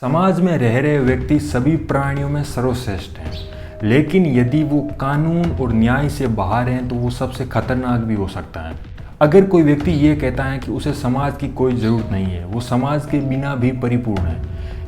समाज में रह रहे व्यक्ति सभी प्राणियों में सर्वश्रेष्ठ हैं, लेकिन यदि वो कानून और न्याय से बाहर हैं तो वो सबसे खतरनाक भी हो सकता है। अगर कोई व्यक्ति ये कहता है कि उसे समाज की कोई ज़रूरत नहीं है, वो समाज के बिना भी परिपूर्ण है,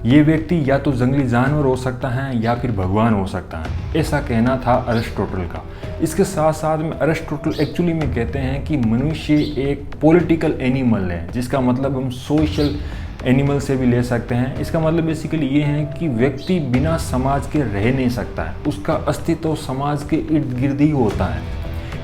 ये व्यक्ति या तो जंगली जानवर हो सकता है या फिर भगवान हो सकता है। ऐसा कहना था अरिस्टोटल का। इसके साथ साथ में अरिस्टोटल एक्चुअली में कहते हैं कि मनुष्य एक पॉलिटिकल एनिमल है, जिसका मतलब हम सोशल एनिमल से भी ले सकते हैं। इसका मतलब बेसिकली ये है कि व्यक्ति बिना समाज के रह नहीं सकता है, उसका अस्तित्व समाज के इर्द गिर्द ही होता है।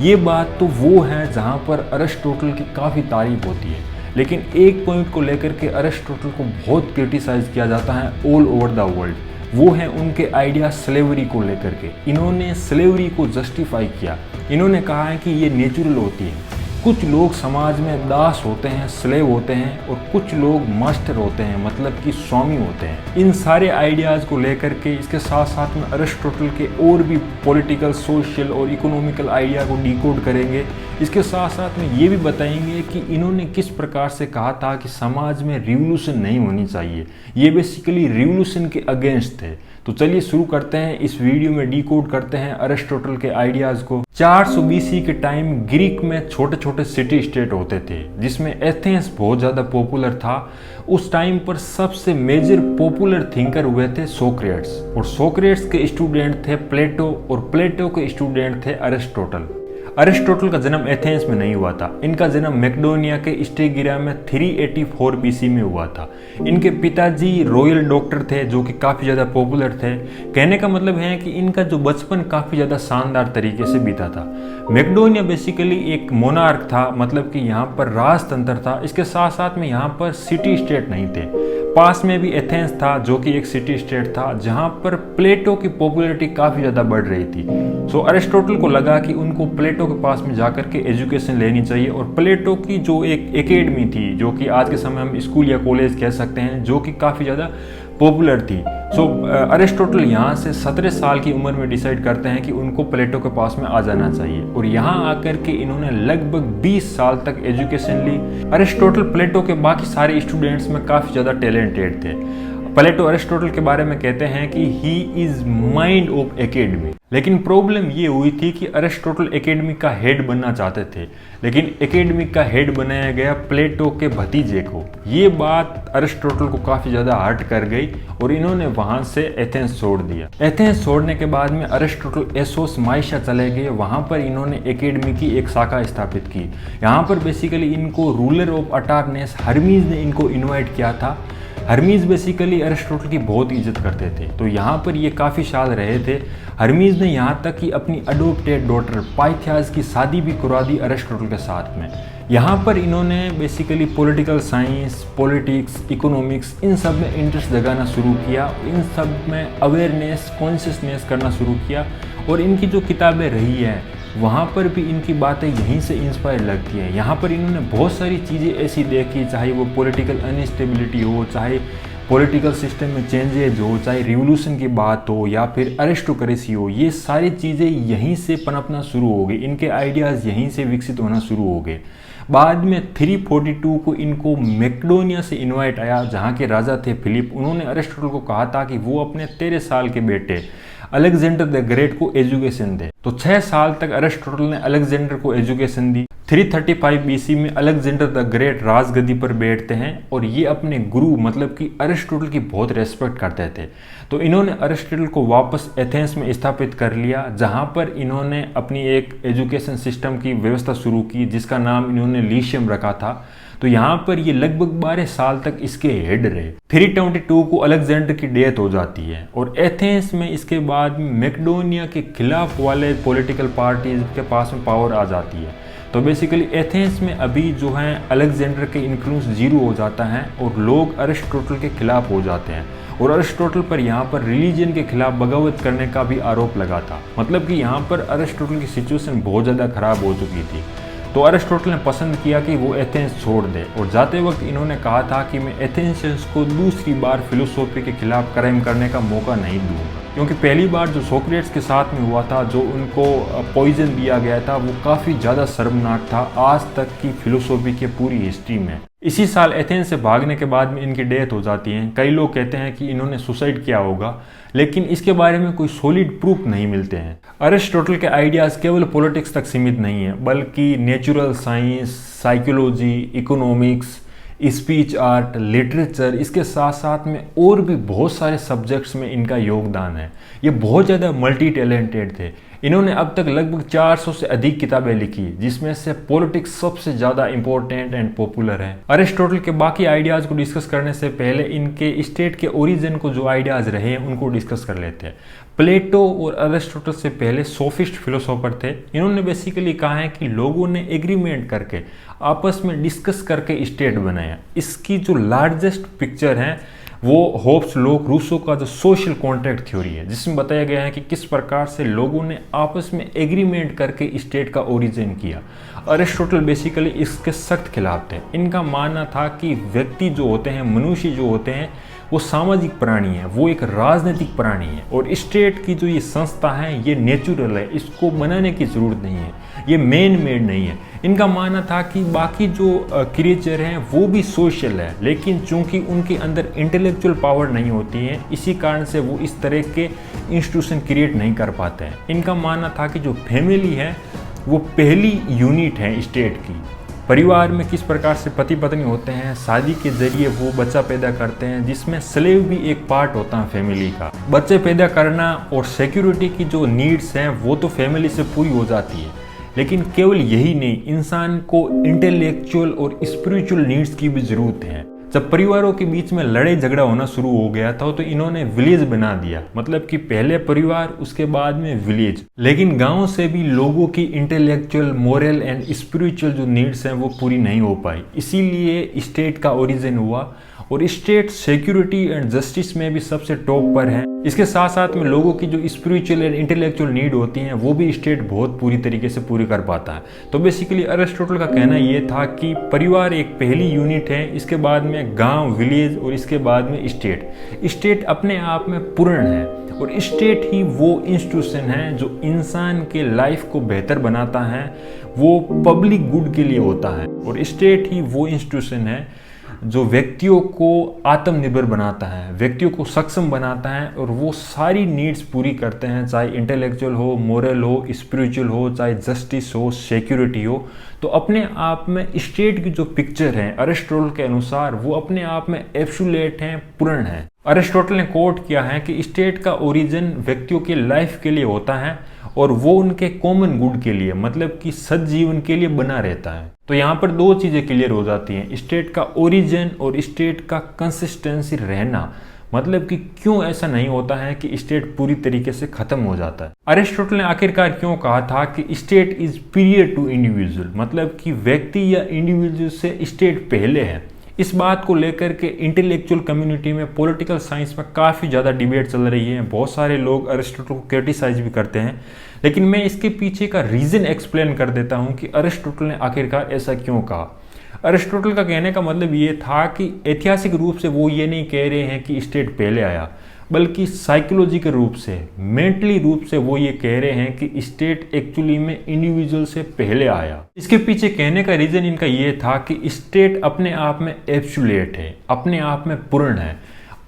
ये बात तो वो है जहाँ पर अरिस्टोटल की काफ़ी तारीफ होती है, लेकिन एक पॉइंट को लेकर के अरिस्टोटल को बहुत क्रिटिसाइज किया जाता है ऑल ओवर द वर्ल्ड। वो है उनके आइडिया स्लेवरी को लेकर के। इन्होंने स्लेवरी को जस्टिफाई किया। इन्होंने कहा है कि ये नेचुरल होती है। कुछ लोग समाज में दास होते हैं, स्लेव होते हैं, और कुछ लोग मास्टर होते हैं, मतलब कि स्वामी होते हैं। इन सारे आइडियाज़ को लेकर के इसके साथ साथ में अरिस्टोटल के और भी पॉलिटिकल, सोशल और इकोनॉमिकल आइडिया को डिकोड करेंगे। इसके साथ साथ में ये भी बताएंगे कि इन्होंने किस प्रकार से कहा था कि समाज में रिवोल्यूशन नहीं होनी चाहिए। ये बेसिकली रिवोल्यूशन के अगेंस्ट थे। तो चलिए शुरू करते हैं, इस वीडियो में डिकोड करते हैं अरिस्टोटल के आइडियाज़ को। 400 BC के टाइम ग्रीक में छोटे छोटे सिटी स्टेट होते थे, जिसमें एथेंस बहुत ज़्यादा पॉपुलर था। उस टाइम पर सबसे मेजर पॉपुलर थिंकर हुए थे सोक्रेट्स, और सोक्रेट्स के स्टूडेंट थे प्लेटो, और प्लेटो के स्टूडेंट थे अरिस्टोटल। अरिस्टोटल का जन्म एथेंस में नहीं हुआ था। इनका जन्म मैकेडोनिया के स्टेगिरा में 384 BC में हुआ था। इनके पिताजी रॉयल डॉक्टर थे, जो कि काफ़ी ज़्यादा पॉपुलर थे। कहने का मतलब है कि इनका जो बचपन काफ़ी ज़्यादा शानदार तरीके से बीता था। मैकेडोनिया बेसिकली एक मोनार्क था, मतलब कि यहाँ पर राजतंत्र था। इसके साथ साथ में यहाँ पर सिटी स्टेट नहीं थे। पास में भी एथेंस था, जो कि एक सिटी स्टेट था, जहाँ पर प्लेटो की पॉपुलैरिटी काफ़ी ज़्यादा बढ़ रही थी। सो अरिस्टोटल को लगा कि उनको प्लेटो के पास में जाकर के एजुकेशन लेनी चाहिए, और प्लेटो की जो एक एकेडमी थी, जो कि आज के समय हम स्कूल या कॉलेज कह सकते हैं, जो कि काफ़ी ज़्यादा पॉपुलर थी। सो अरिस्टोटल यहाँ से 17 साल की उम्र में डिसाइड करते हैं कि उनको प्लेटो के पास में आ जाना चाहिए, और यहाँ आकर के इन्होंने लगभग 20 साल तक एजुकेशन ली। अरिस्टोटल प्लेटो के बाकी सारे स्टूडेंट्स में काफ़ी ज़्यादा टैलेंटेड थे। प्लेटो अरिस्टोटल के बारे में कहते हैं कि he is mind of academy. लेकिन प्रॉब्लम ये हुई थी कि अरिस्टोटल एकेडमी का हेड बनना चाहते थे, लेकिन एकेडमी का हेड बनाया गया प्लेटो के भतीजे को। ये बात अरिस्टोटल को काफ़ी ज़्यादा हर्ट कर गई, और इन्होंने वहाँ से एथेंस छोड़ दिया। एथेंस छोड़ने के बाद में अरिस्टोटल एसोस माइशा चले गए। वहाँ पर इन्होंने एकेडमी की एक शाखा स्थापित की। यहाँ पर बेसिकली इनको रूलर ऑफ अटारनेस हर्मीज ने इनको इन्वाइट किया था। हर्मीज बेसिकली अरिस्टोटल की बहुत इज्जत करते थे, तो यहाँ पर ये काफ़ी साल रहे थे। हर्मीज ने यहाँ तक कि अपनी अडोप्टेड डॉटर पाइथियास की शादी भी करवा दी अरिस्टोटल के साथ में। यहाँ पर इन्होंने basically political science, politics, economics, इन सब में इंटरेस्ट जगाना शुरू किया। इन सब में अवेयरनेस, कॉन्शियसनेस करना शुरू किया, और इनकी जो किताबें रही हैं वहाँ पर भी इनकी बातें यहीं से इंस्पायर लगती हैं। यहाँ पर इन्होंने बहुत सारी चीज़ें ऐसी देखी, चाहे वो पॉलिटिकल अनस्टेबिलिटी हो, चाहे पॉलिटिकल सिस्टम में चेंजेज हो, चाहे रिवोल्यूशन की बात हो, या फिर अरिस्टोक्रेसी हो। ये सारी चीज़ें यहीं से पनपना शुरू हो गई। इनके आइडियाज़ यहीं से विकसित होना शुरू हो गए। बाद में 342 को इनको मैकेडोनिया से इनवाइट आया, जहाँ के राजा थे फिलिप। उन्होंने अरिस्टोटल को कहा था कि वो अपने 13 साल के बेटे अलेक्जेंडर द ग्रेट को एजुकेशन दे। तो 6 साल तक अरिस्टोटल ने अलेक्जेंडर को एजुकेशन दी। 335 BC में अलेक्जेंडर द ग्रेट राजगद्दी पर बैठते हैं, और ये अपने गुरु मतलब कि अरिस्टोटल की बहुत रेस्पेक्ट करते थे। तो इन्होंने अरिस्टोटल को वापस एथेंस में स्थापित कर लिया, जहाँ पर इन्होंने अपनी एक एजुकेशन सिस्टम की व्यवस्था शुरू की, जिसका नाम इन्होंने लीशियम रखा था। तो यहाँ पर ये लगभग 12 साल तक इसके हेड रहे। 322 को अलेक्जेंडर की डेथ हो जाती है, और एथेंस में इसके बाद मैकेडोनिया के खिलाफ वाले पॉलिटिकल पार्टीज के पास में पावर आ जाती है। तो बेसिकली एथेंस में अभी जो है अलेक्जेंडर के इन्फ्लुएंस जीरो हो जाता है, और लोग अरिस्टोटल के खिलाफ हो जाते हैं। और अरिस्टोटल पर यहाँ पर रिलीजन के खिलाफ बगावत करने का भी आरोप लगा था। मतलब कि यहाँ पर अरिस्टोटल की सिचुएशन बहुत ज़्यादा खराब हो चुकी थी। तो अरिस्टोटल ने पसंद किया कि वो एथेंस छोड़ दे, और जाते वक्त इन्होंने कहा था कि मैं एथेंसियंस को दूसरी बार फिलोसॉफी के खिलाफ क्राइम करने का मौका नहीं दूंगा। क्योंकि पहली बार जो सोक्रेट्स के साथ में हुआ था, जो उनको पॉइजन दिया गया था, वो काफ़ी ज़्यादा शर्मनाक था आज तक की फिलोसॉफी के पूरी हिस्ट्री में। इसी साल एथेंस से भागने के बाद में इनकी डेथ हो जाती है। कई लोग कहते हैं कि इन्होंने सुसाइड किया होगा, लेकिन इसके बारे में कोई सॉलिड प्रूफ नहीं मिलते हैं। अरिस्टोटल के आइडियाज़ केवल पॉलिटिक्स तक सीमित नहीं है, बल्कि natural science, psychology, economics, speech art, literature, इसके साथ साथ में और भी बहुत सारे सब्जेक्ट्स में इनका योगदान है। ये बहुत ज़्यादा मल्टी टैलेंटेड थे। इन्होंने अब तक लगभग 400 से अधिक किताबें लिखी, जिसमें से पॉलिटिक्स सबसे ज़्यादा इंपॉर्टेंट एंड पॉपुलर है। अरिस्टोटल के बाकी आइडियाज़ को डिस्कस करने से पहले इनके स्टेट के ओरिजिन को जो आइडियाज़ रहे हैं उनको डिस्कस कर लेते हैं। प्लेटो और अरिस्टोटल से पहले सोफिस्ट फिलोसोफर थे। इन्होंने बेसिकली कहा है कि लोगों ने एग्रीमेंट करके, आपस में डिस्कस करके स्टेट बनाया। इसकी जो लार्जेस्ट पिक्चर है वो होब्स लोक रूसो का जो सोशल कॉन्ट्रैक्ट थ्योरी है, जिसमें बताया गया है कि किस प्रकार से लोगों ने आपस में एग्रीमेंट करके स्टेट का ओरिजिन किया। अरिस्टोटल बेसिकली इसके सख्त खिलाफ थे। इनका मानना था कि व्यक्ति जो होते हैं, मनुष्य जो होते हैं, वो सामाजिक प्राणी है, वो एक राजनीतिक प्राणी है, और स्टेट की जो ये संस्था है ये नेचुरल है, इसको बनाने की ज़रूरत नहीं है, ये मैन मेड नहीं है। इनका मानना था कि बाकी जो क्रिएचर हैं वो भी सोशल है, लेकिन चूंकि उनके अंदर इंटेलेक्चुअल पावर नहीं होती है, इसी कारण से वो इस तरह के इंस्टीट्यूशन क्रिएट नहीं कर पाते हैं। इनका मानना था कि जो फैमिली है वो पहली यूनिट है स्टेट की। परिवार में किस प्रकार से पति पत्नी होते हैं, शादी के जरिए वो बच्चा पैदा करते हैं, जिसमें स्लेव भी एक पार्ट होता है फैमिली का। बच्चे पैदा करना और सिक्योरिटी की जो नीड्स हैं वो तो फैमिली से पूरी हो जाती है, लेकिन केवल यही नहीं, इंसान को इंटेलेक्चुअल और स्पिरिचुअल नीड्स की भी ज़रूरत है। जब परिवारों के बीच में लड़ाई झगड़ा होना शुरू हो गया था तो इन्होंने विलेज बना दिया, मतलब कि पहले परिवार उसके बाद में विलेज। लेकिन गांव से भी लोगों की इंटेलेक्चुअल, मोरल एंड स्पिरिचुअल जो नीड्स हैं वो पूरी नहीं हो पाई, इसीलिए स्टेट का ओरिजिन हुआ। और स्टेट सिक्योरिटी एंड जस्टिस में भी सबसे टॉप पर है। इसके साथ साथ में लोगों की जो स्पिरिचुअल एंड इंटेलेक्चुअल नीड होती हैं वो भी स्टेट बहुत पूरी तरीके से पूरी कर पाता है। तो बेसिकली अरिस्टोटल का कहना ये था कि परिवार एक पहली यूनिट है, इसके बाद में गांव, विलेज, और इसके बाद में स्टेट। स्टेट अपने आप में पूर्ण है, और स्टेट ही वो इंस्टीट्यूशन है जो इंसान के लाइफ को बेहतर बनाता है, वो पब्लिक गुड के लिए होता है। और स्टेट ही वो इंस्टीट्यूशन है जो व्यक्तियों को आत्मनिर्भर बनाता है, व्यक्तियों को सक्षम बनाता है, और वो सारी नीड्स पूरी करते हैं, चाहे इंटेलेक्चुअल हो, मोरल हो, स्पिरिचुअल हो, चाहे जस्टिस हो, सिक्योरिटी हो। तो अपने आप में स्टेट की जो पिक्चर है अरिस्टोटल के अनुसार वो अपने आप में एब्सोल्यूट है, पूर्ण है। अरिस्टोटल ने कोट किया है कि स्टेट का ओरिजिन व्यक्तियों के लाइफ के लिए होता है और वो उनके कॉमन गुड के लिए, मतलब कि सज्जीवन के लिए बना रहता है। तो यहाँ पर दो चीज़ें क्लियर हो जाती हैं, स्टेट का ओरिजिन और स्टेट का कंसिस्टेंसी रहना, मतलब कि क्यों ऐसा नहीं होता है कि स्टेट पूरी तरीके से खत्म हो जाता है। अरिस्टोटल ने आखिरकार क्यों कहा था कि स्टेट इज पीरियर टू इंडिविजुअल, मतलब कि व्यक्ति या इंडिविजुअल से स्टेट पहले है। इस बात को लेकर के इंटेलेक्चुअल कम्युनिटी में, पॉलिटिकल साइंस में काफ़ी ज़्यादा डिबेट चल रही है। बहुत सारे लोग अरिस्टोटल को क्रिटिसाइज भी करते हैं, लेकिन मैं इसके पीछे का रीज़न एक्सप्लेन कर देता हूँ कि अरिस्टोटल ने आखिरकार ऐसा क्यों कहा। अरिस्टोटल का कहने का मतलब ये था कि ऐतिहासिक रूप से वो ये नहीं कह रहे हैं कि स्टेट पहले आया, बल्कि साइकोलॉजिकल रूप से, मेंटली रूप से वो ये कह रहे हैं कि स्टेट एक्चुअली में इंडिविजुअल से पहले आया। इसके पीछे कहने का रीज़न इनका ये था कि स्टेट अपने आप में एब्सोल्यूट है, अपने आप में पूर्ण है,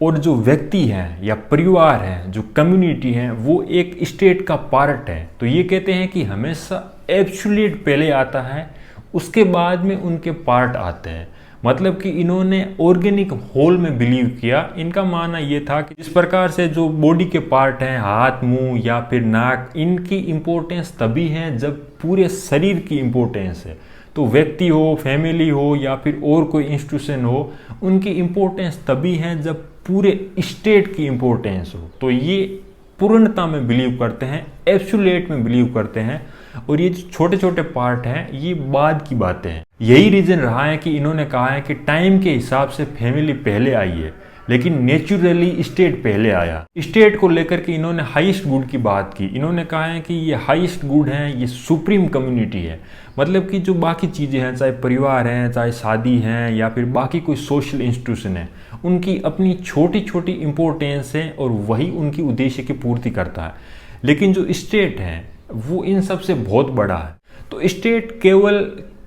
और जो व्यक्ति है या परिवार है, जो कम्युनिटी है, वो एक स्टेट का पार्ट है। तो ये कहते हैं कि हमेशा एब्सोल्यूट पहले आता है, उसके बाद में उनके पार्ट आते हैं। मतलब कि इन्होंने ऑर्गेनिक होल में बिलीव किया। इनका मानना ये था कि इस प्रकार से जो बॉडी के पार्ट हैं, हाथ, मुंह या फिर नाक, इनकी इम्पोर्टेंस तभी है जब पूरे शरीर की इम्पोर्टेंस है। तो व्यक्ति हो, फैमिली हो या फिर और कोई इंस्टीट्यूशन हो, उनकी इम्पोर्टेंस तभी है जब पूरे स्टेट की इम्पोर्टेंस हो। तो ये पूर्णता में बिलीव करते हैं, एब्सोल्यूट में बिलीव करते हैं, और ये जो छोटे छोटे पार्ट हैं ये बाद की बातें हैं। यही रीज़न रहा है कि इन्होंने कहा है कि टाइम के हिसाब से फैमिली पहले आई है, लेकिन नेचुरली स्टेट पहले आया। स्टेट को लेकर के इन्होंने हाईएस्ट गुड की बात की। इन्होंने कहा है कि ये हाईएस्ट गुड है, ये सुप्रीम कम्युनिटी है। मतलब कि जो बाकी चीज़ें हैं, चाहे परिवार हैं, चाहे शादी हैं, या फिर बाकी कोई सोशल इंस्टीट्यूशन है, उनकी अपनी छोटी छोटी इंपॉर्टेंस है और वही उनकी उद्देश्य की पूर्ति करता है। लेकिन जो स्टेट है वो इन सब से बहुत बड़ा है। तो स्टेट केवल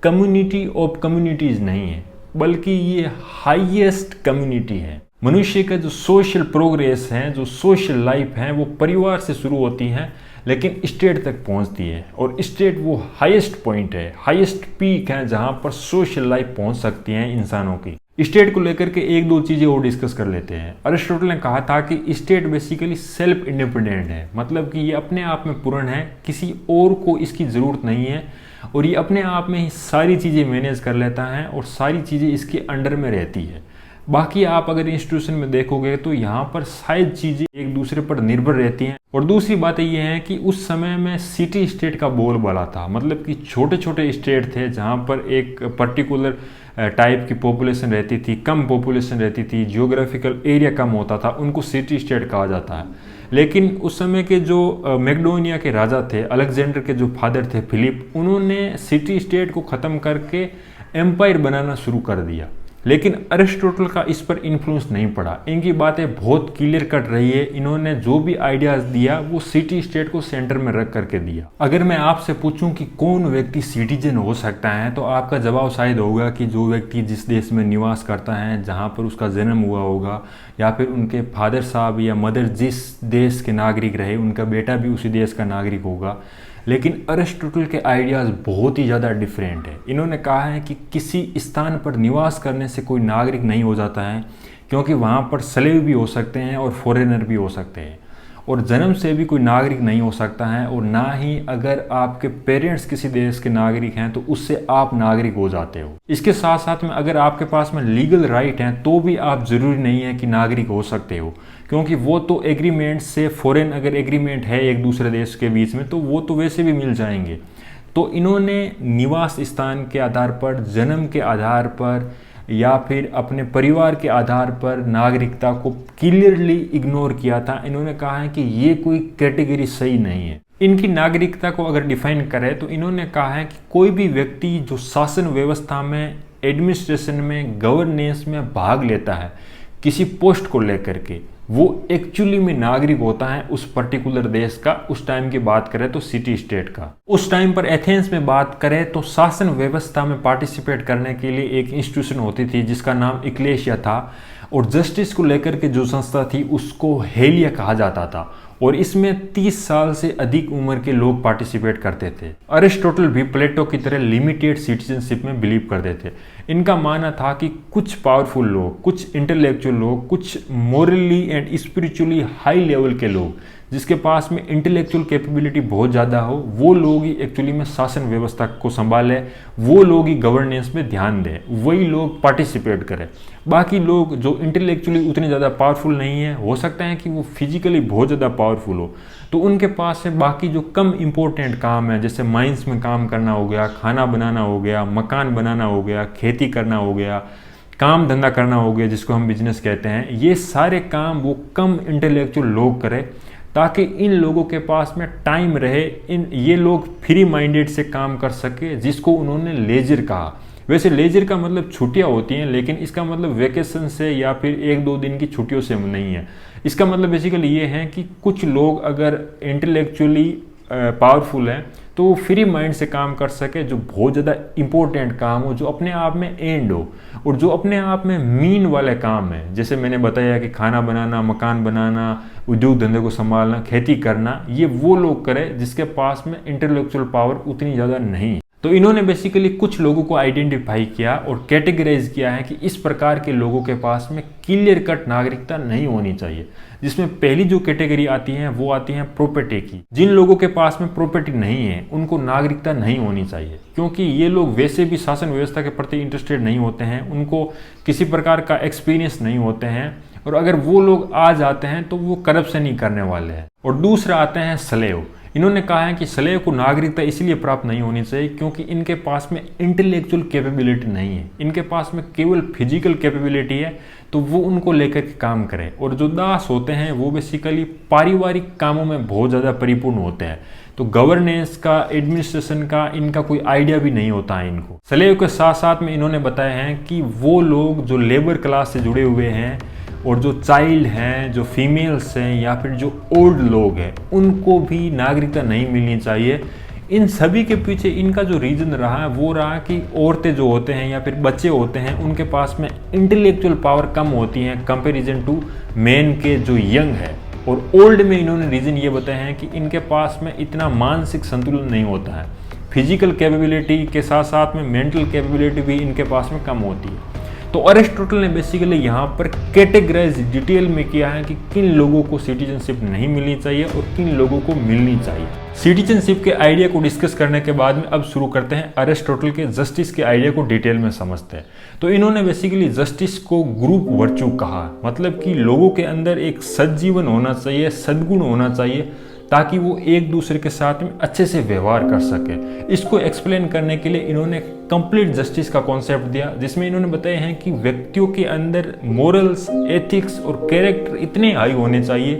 कम्युनिटी ऑफ कम्युनिटीज नहीं है, बल्कि ये हाईएस्ट कम्युनिटी है। मनुष्य का जो सोशल प्रोग्रेस है, जो सोशल लाइफ है, वो परिवार से शुरू होती है लेकिन स्टेट तक पहुंचती है। और स्टेट वो हाईएस्ट पॉइंट है, हाईएस्ट पीक है जहां पर सोशल लाइफ पहुंच सकती है इंसानों की। स्टेट को लेकर के एक दो चीजें और डिस्कस कर लेते हैं। अरिस्टोटल ने कहा था कि स्टेट बेसिकली सेल्फ इंडिपेंडेंट है, मतलब कि ये अपने आप में पूर्ण है, किसी और को इसकी जरूरत नहीं है और ये अपने आप में ही सारी चीजें मैनेज कर लेता है और सारी चीजें इसके अंडर में रहती है। बाकी आप अगर इंस्टीट्यूशन में देखोगे तो यहाँ पर शायद चीजें एक दूसरे पर निर्भर रहती हैं। और दूसरी बात ये है कि उस समय में सिटी स्टेट का बोलबाला था, मतलब कि छोटे छोटे स्टेट थे जहाँ पर एक पर्टिकुलर टाइप की पॉपुलेशन रहती थी, कम पॉपुलेशन रहती थी, जियोग्राफिकल एरिया कम होता था, उनको सिटी स्टेट कहा जाता है। लेकिन उस समय के जो मैकेडोनिया के राजा थे, अलेक्जेंडर के जो फादर थे फिलिप, उन्होंने सिटी स्टेट को ख़त्म करके एम्पायर बनाना शुरू कर दिया। लेकिन अरिस्टोटल का इस पर इन्फ्लुएंस नहीं पड़ा, इनकी बातें बहुत क्लियर कट रही है। इन्होंने जो भी आइडियाज दिया वो सिटी स्टेट को सेंटर में रख करके दिया। अगर मैं आपसे पूछूं कि कौन व्यक्ति सिटीजन हो सकता है तो आपका जवाब शायद होगा कि जो व्यक्ति जिस देश में निवास करता है, जहां पर उसका जन्म हुआ होगा, या फिर उनके फादर साहब या मदर जिस देश के नागरिक रहे उनका बेटा भी उसी देश का नागरिक होगा। लेकिन अरिस्टोटल के आइडियाज़ बहुत ही ज़्यादा डिफरेंट है। इन्होंने कहा है कि किसी स्थान पर निवास करने से कोई नागरिक नहीं हो जाता है, क्योंकि वहाँ पर स्लेव भी हो सकते हैं और फॉरेनर भी हो सकते हैं, और जन्म से भी कोई नागरिक नहीं हो सकता है, और ना ही अगर आपके पेरेंट्स किसी देश के नागरिक हैं तो उससे आप नागरिक हो जाते हो। इसके साथ साथ में अगर आपके पास में लीगल राइट हैं तो भी आप ज़रूरी नहीं है कि नागरिक हो सकते हो, क्योंकि वो तो एग्रीमेंट से, फॉरेन अगर एग्रीमेंट है एक दूसरे देश के बीच में तो वो तो वैसे भी मिल जाएंगे। तो इन्होंने निवास स्थान के आधार पर, जन्म के आधार पर या फिर अपने परिवार के आधार पर नागरिकता को क्लियरली इग्नोर किया था। इन्होंने कहा है कि ये कोई कैटेगरी सही नहीं है। इनकी नागरिकता को अगर डिफाइन करें तो इन्होंने कहा है कि कोई भी व्यक्ति जो शासन व्यवस्था में, एडमिनिस्ट्रेशन में, गवर्नेंस में भाग लेता है किसी पोस्ट को लेकर के, वो एक्चुअली में नागरिक होता है उस पर्टिकुलर देश का। उस टाइम की बात करें तो सिटी स्टेट का। उस टाइम पर एथेंस में बात करें तो शासन व्यवस्था में पार्टिसिपेट करने के लिए एक इंस्टीट्यूशन होती थी जिसका नाम इक्लेशिया था, और जस्टिस को लेकर के जो संस्था थी उसको हेलिया कहा जाता था, और इसमें 30 साल से अधिक उम्र के लोग पार्टिसिपेट करते थे। अरिस्टोटल भी प्लेटो की तरह लिमिटेड सिटीजनशिप में बिलीव करते थे। इनका मानना था कि कुछ पावरफुल लोग, कुछ इंटेलेक्चुअल लोग, कुछ morally and spiritually high level के लोग जिसके पास में इंटेलेक्चुअल कैपेबिलिटी बहुत ज़्यादा हो, वो लोग ही एक्चुअली में शासन व्यवस्था को संभाले, वो लोग ही गवर्नेंस में ध्यान दें, वही लोग पार्टिसिपेट करें। बाकी लोग जो इंटेलेक्चुअली उतने ज़्यादा पावरफुल नहीं है, हो सकता है कि वो फिजिकली बहुत ज़्यादा पावरफुल हो, तो उनके पास से बाकी जो कम इम्पोर्टेंट काम है, जैसे माइंस में काम करना हो गया, खाना बनाना हो गया, मकान बनाना हो गया, खेती करना हो गया, काम धंधा करना हो गया जिसको हम बिजनेस कहते हैं, ये सारे काम वो कम इंटेलेक्चुअल लोग करें ताकि इन लोगों के पास में टाइम रहे, ये लोग फ्री माइंडेड से काम कर सके, जिसको उन्होंने लेजर कहा। वैसे लेजर का मतलब छुट्टियां होती हैं, लेकिन इसका मतलब वेकेशन से या फिर 1-2 दिन की छुट्टियों से नहीं है। इसका मतलब बेसिकली ये है कि कुछ लोग अगर इंटेलेक्चुअली पावरफुल हैं तो वो फ्री माइंड से काम कर सके, जो बहुत ज़्यादा इंपॉर्टेंट काम हो, जो अपने आप में एंड हो, और जो अपने आप में मीन वाले काम है, जैसे मैंने बताया कि खाना बनाना, मकान बनाना, उद्योग धंधे को संभालना, खेती करना, ये वो लोग करें जिसके पास में इंटेलेक्चुअल पावर उतनी ज़्यादा नहीं। तो इन्होंने बेसिकली कुछ लोगों को आइडेंटिफाई किया और कैटेगराइज किया है कि इस प्रकार के लोगों के पास में क्लियर कट नागरिकता नहीं होनी चाहिए, जिसमें पहली जो कैटेगरी आती है वो आती है प्रॉपर्टी की। जिन लोगों के पास में प्रॉपर्टी नहीं है उनको नागरिकता नहीं होनी चाहिए, क्योंकि ये लोग वैसे भी शासन व्यवस्था के प्रति इंटरेस्टेड नहीं होते हैं, उनको किसी प्रकार का एक्सपीरियंस नहीं होते हैं, और अगर वो लोग आ जाते हैं तो वो करप्शन ही करने वाले हैं। और दूसरा आते हैं स्लेव। इन्होंने कहा है कि स्लेव को नागरिकता इसलिए प्राप्त नहीं होनी चाहिए क्योंकि इनके पास में इंटेलेक्चुअल कैपेबिलिटी नहीं है, इनके पास में केवल फिजिकल कैपेबिलिटी है, तो वो उनको लेकर के काम करें। और जो दास होते हैं वो बेसिकली पारिवारिक कामों में बहुत ज़्यादा परिपूर्ण होते हैं, तो गवर्नेंस का, एडमिनिस्ट्रेशन का इनका कोई आइडिया भी नहीं होता है इनको। स्लेव के साथ साथ में इन्होंने बताया है कि वो लोग जो लेबर क्लास से जुड़े हुए हैं और जो चाइल्ड हैं, जो फीमेल्स हैं या फिर जो ओल्ड लोग हैं, उनको भी नागरिकता नहीं मिलनी चाहिए। इन सभी के पीछे इनका जो रीज़न रहा है वो रहा कि औरतें जो होते हैं या फिर बच्चे होते हैं उनके पास में इंटेलेक्चुअल पावर कम होती है कंपैरिजन टू मेन के जो यंग है। और ओल्ड में इन्होंने रीज़न ये बताया है कि इनके पास में इतना मानसिक संतुलन नहीं होता है, फिजिकल कैपेबिलिटी के साथ साथ में मेंटल कैपेबिलिटी भी इनके पास में कम होती है। तो अरिस्टोटल ने बेसिकली यहाँ पर कैटेगराइज डिटेल में किया है कि किन लोगों को सिटीजनशिप नहीं मिलनी चाहिए और किन लोगों को मिलनी चाहिए। सिटीजनशिप के आइडिया को डिस्कस करने के बाद में अब शुरू करते हैं अरिस्टोटल के जस्टिस के आइडिया को डिटेल में समझते हैं। तो इन्होंने बेसिकली जस्टिस को ग्रुप वर्च्यू कहा, मतलब कि लोगों के अंदर एक सज्जीवन होना चाहिए, सद्गुण होना चाहिए, ताकि वो एक दूसरे के साथ में अच्छे से व्यवहार कर सके। इसको एक्सप्लेन करने के लिए इन्होंने कंप्लीट जस्टिस का कॉन्सेप्ट दिया, जिसमें इन्होंने बताया है कि व्यक्तियों के अंदर मोरल्स, एथिक्स और कैरेक्टर इतने हाई होने चाहिए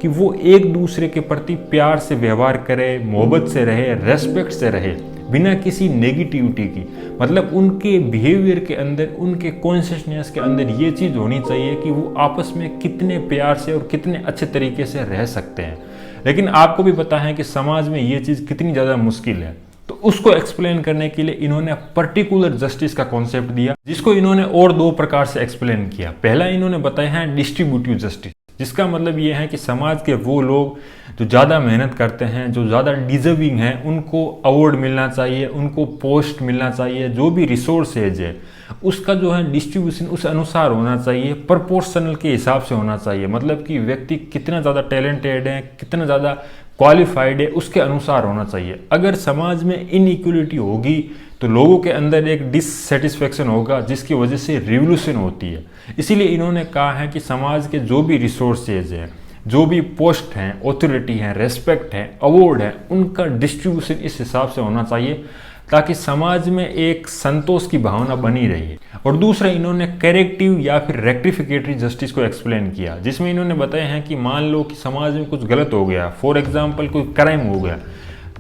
कि वो एक दूसरे के प्रति प्यार से व्यवहार करे, मोहब्बत से रहे, रेस्पेक्ट से रहे, बिना किसी नेगेटिविटी की। मतलब उनके बिहेवियर के अंदर, उनके कॉन्शियसनेस के अंदर ये चीज़ होनी चाहिए कि वो आपस में कितने प्यार से और कितने अच्छे तरीके से रह सकते हैं। लेकिन आपको भी पता है कि समाज में ये चीज़ कितनी ज़्यादा मुश्किल है। तो उसको एक्सप्लेन करने के लिए इन्होंने पर्टिकुलर जस्टिस का कॉन्सेप्ट दिया, जिसको इन्होंने और दो प्रकार से एक्सप्लेन किया। पहला इन्होंने बताया है डिस्ट्रीब्यूटिव जस्टिस, जिसका मतलब ये है कि समाज के वो लोग जो ज़्यादा मेहनत करते हैं, जो ज़्यादा डिजर्विंग हैं, उनको अवार्ड मिलना चाहिए, उनको पोस्ट मिलना चाहिए। जो भी रिसोर्सेज है उसका जो है डिस्ट्रीब्यूशन उस अनुसार होना चाहिए, प्रोपोर्शनल के हिसाब से होना चाहिए। मतलब कि व्यक्ति कितना ज़्यादा टैलेंटेड है, कितना ज़्यादा क्वालिफाइड है, उसके अनुसार होना चाहिए। अगर समाज में इनइक्वलिटी होगी तो लोगों के अंदर एक डिससेटिस्फेक्शन होगा, जिसकी वजह से रिवोल्यूशन होती है। इसीलिए इन्होंने कहा है कि समाज के जो भी रिसोर्सेज हैं, जो भी पोस्ट हैं, ऑथोरिटी हैं, रेस्पेक्ट है, अवार्ड है, उनका डिस्ट्रीब्यूशन इस हिसाब से होना चाहिए ताकि समाज में एक संतोष की भावना बनी रही। और दूसरा इन्होंने करेक्टिव या फिर रेक्टिफिकेटरी जस्टिस को एक्सप्लेन किया, जिसमें इन्होंने बताया है कि मान लो कि समाज में कुछ गलत हो गया, फॉर एग्जाम्पल कोई क्राइम हो गया,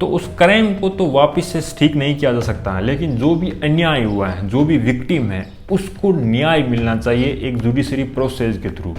तो उस क्राइम को तो वापस से ठीक नहीं किया जा सकता है, लेकिन जो भी अन्याय हुआ है, जो भी विक्टिम है, उसको न्याय मिलना चाहिए एक जुडिशरी प्रोसेस के थ्रू।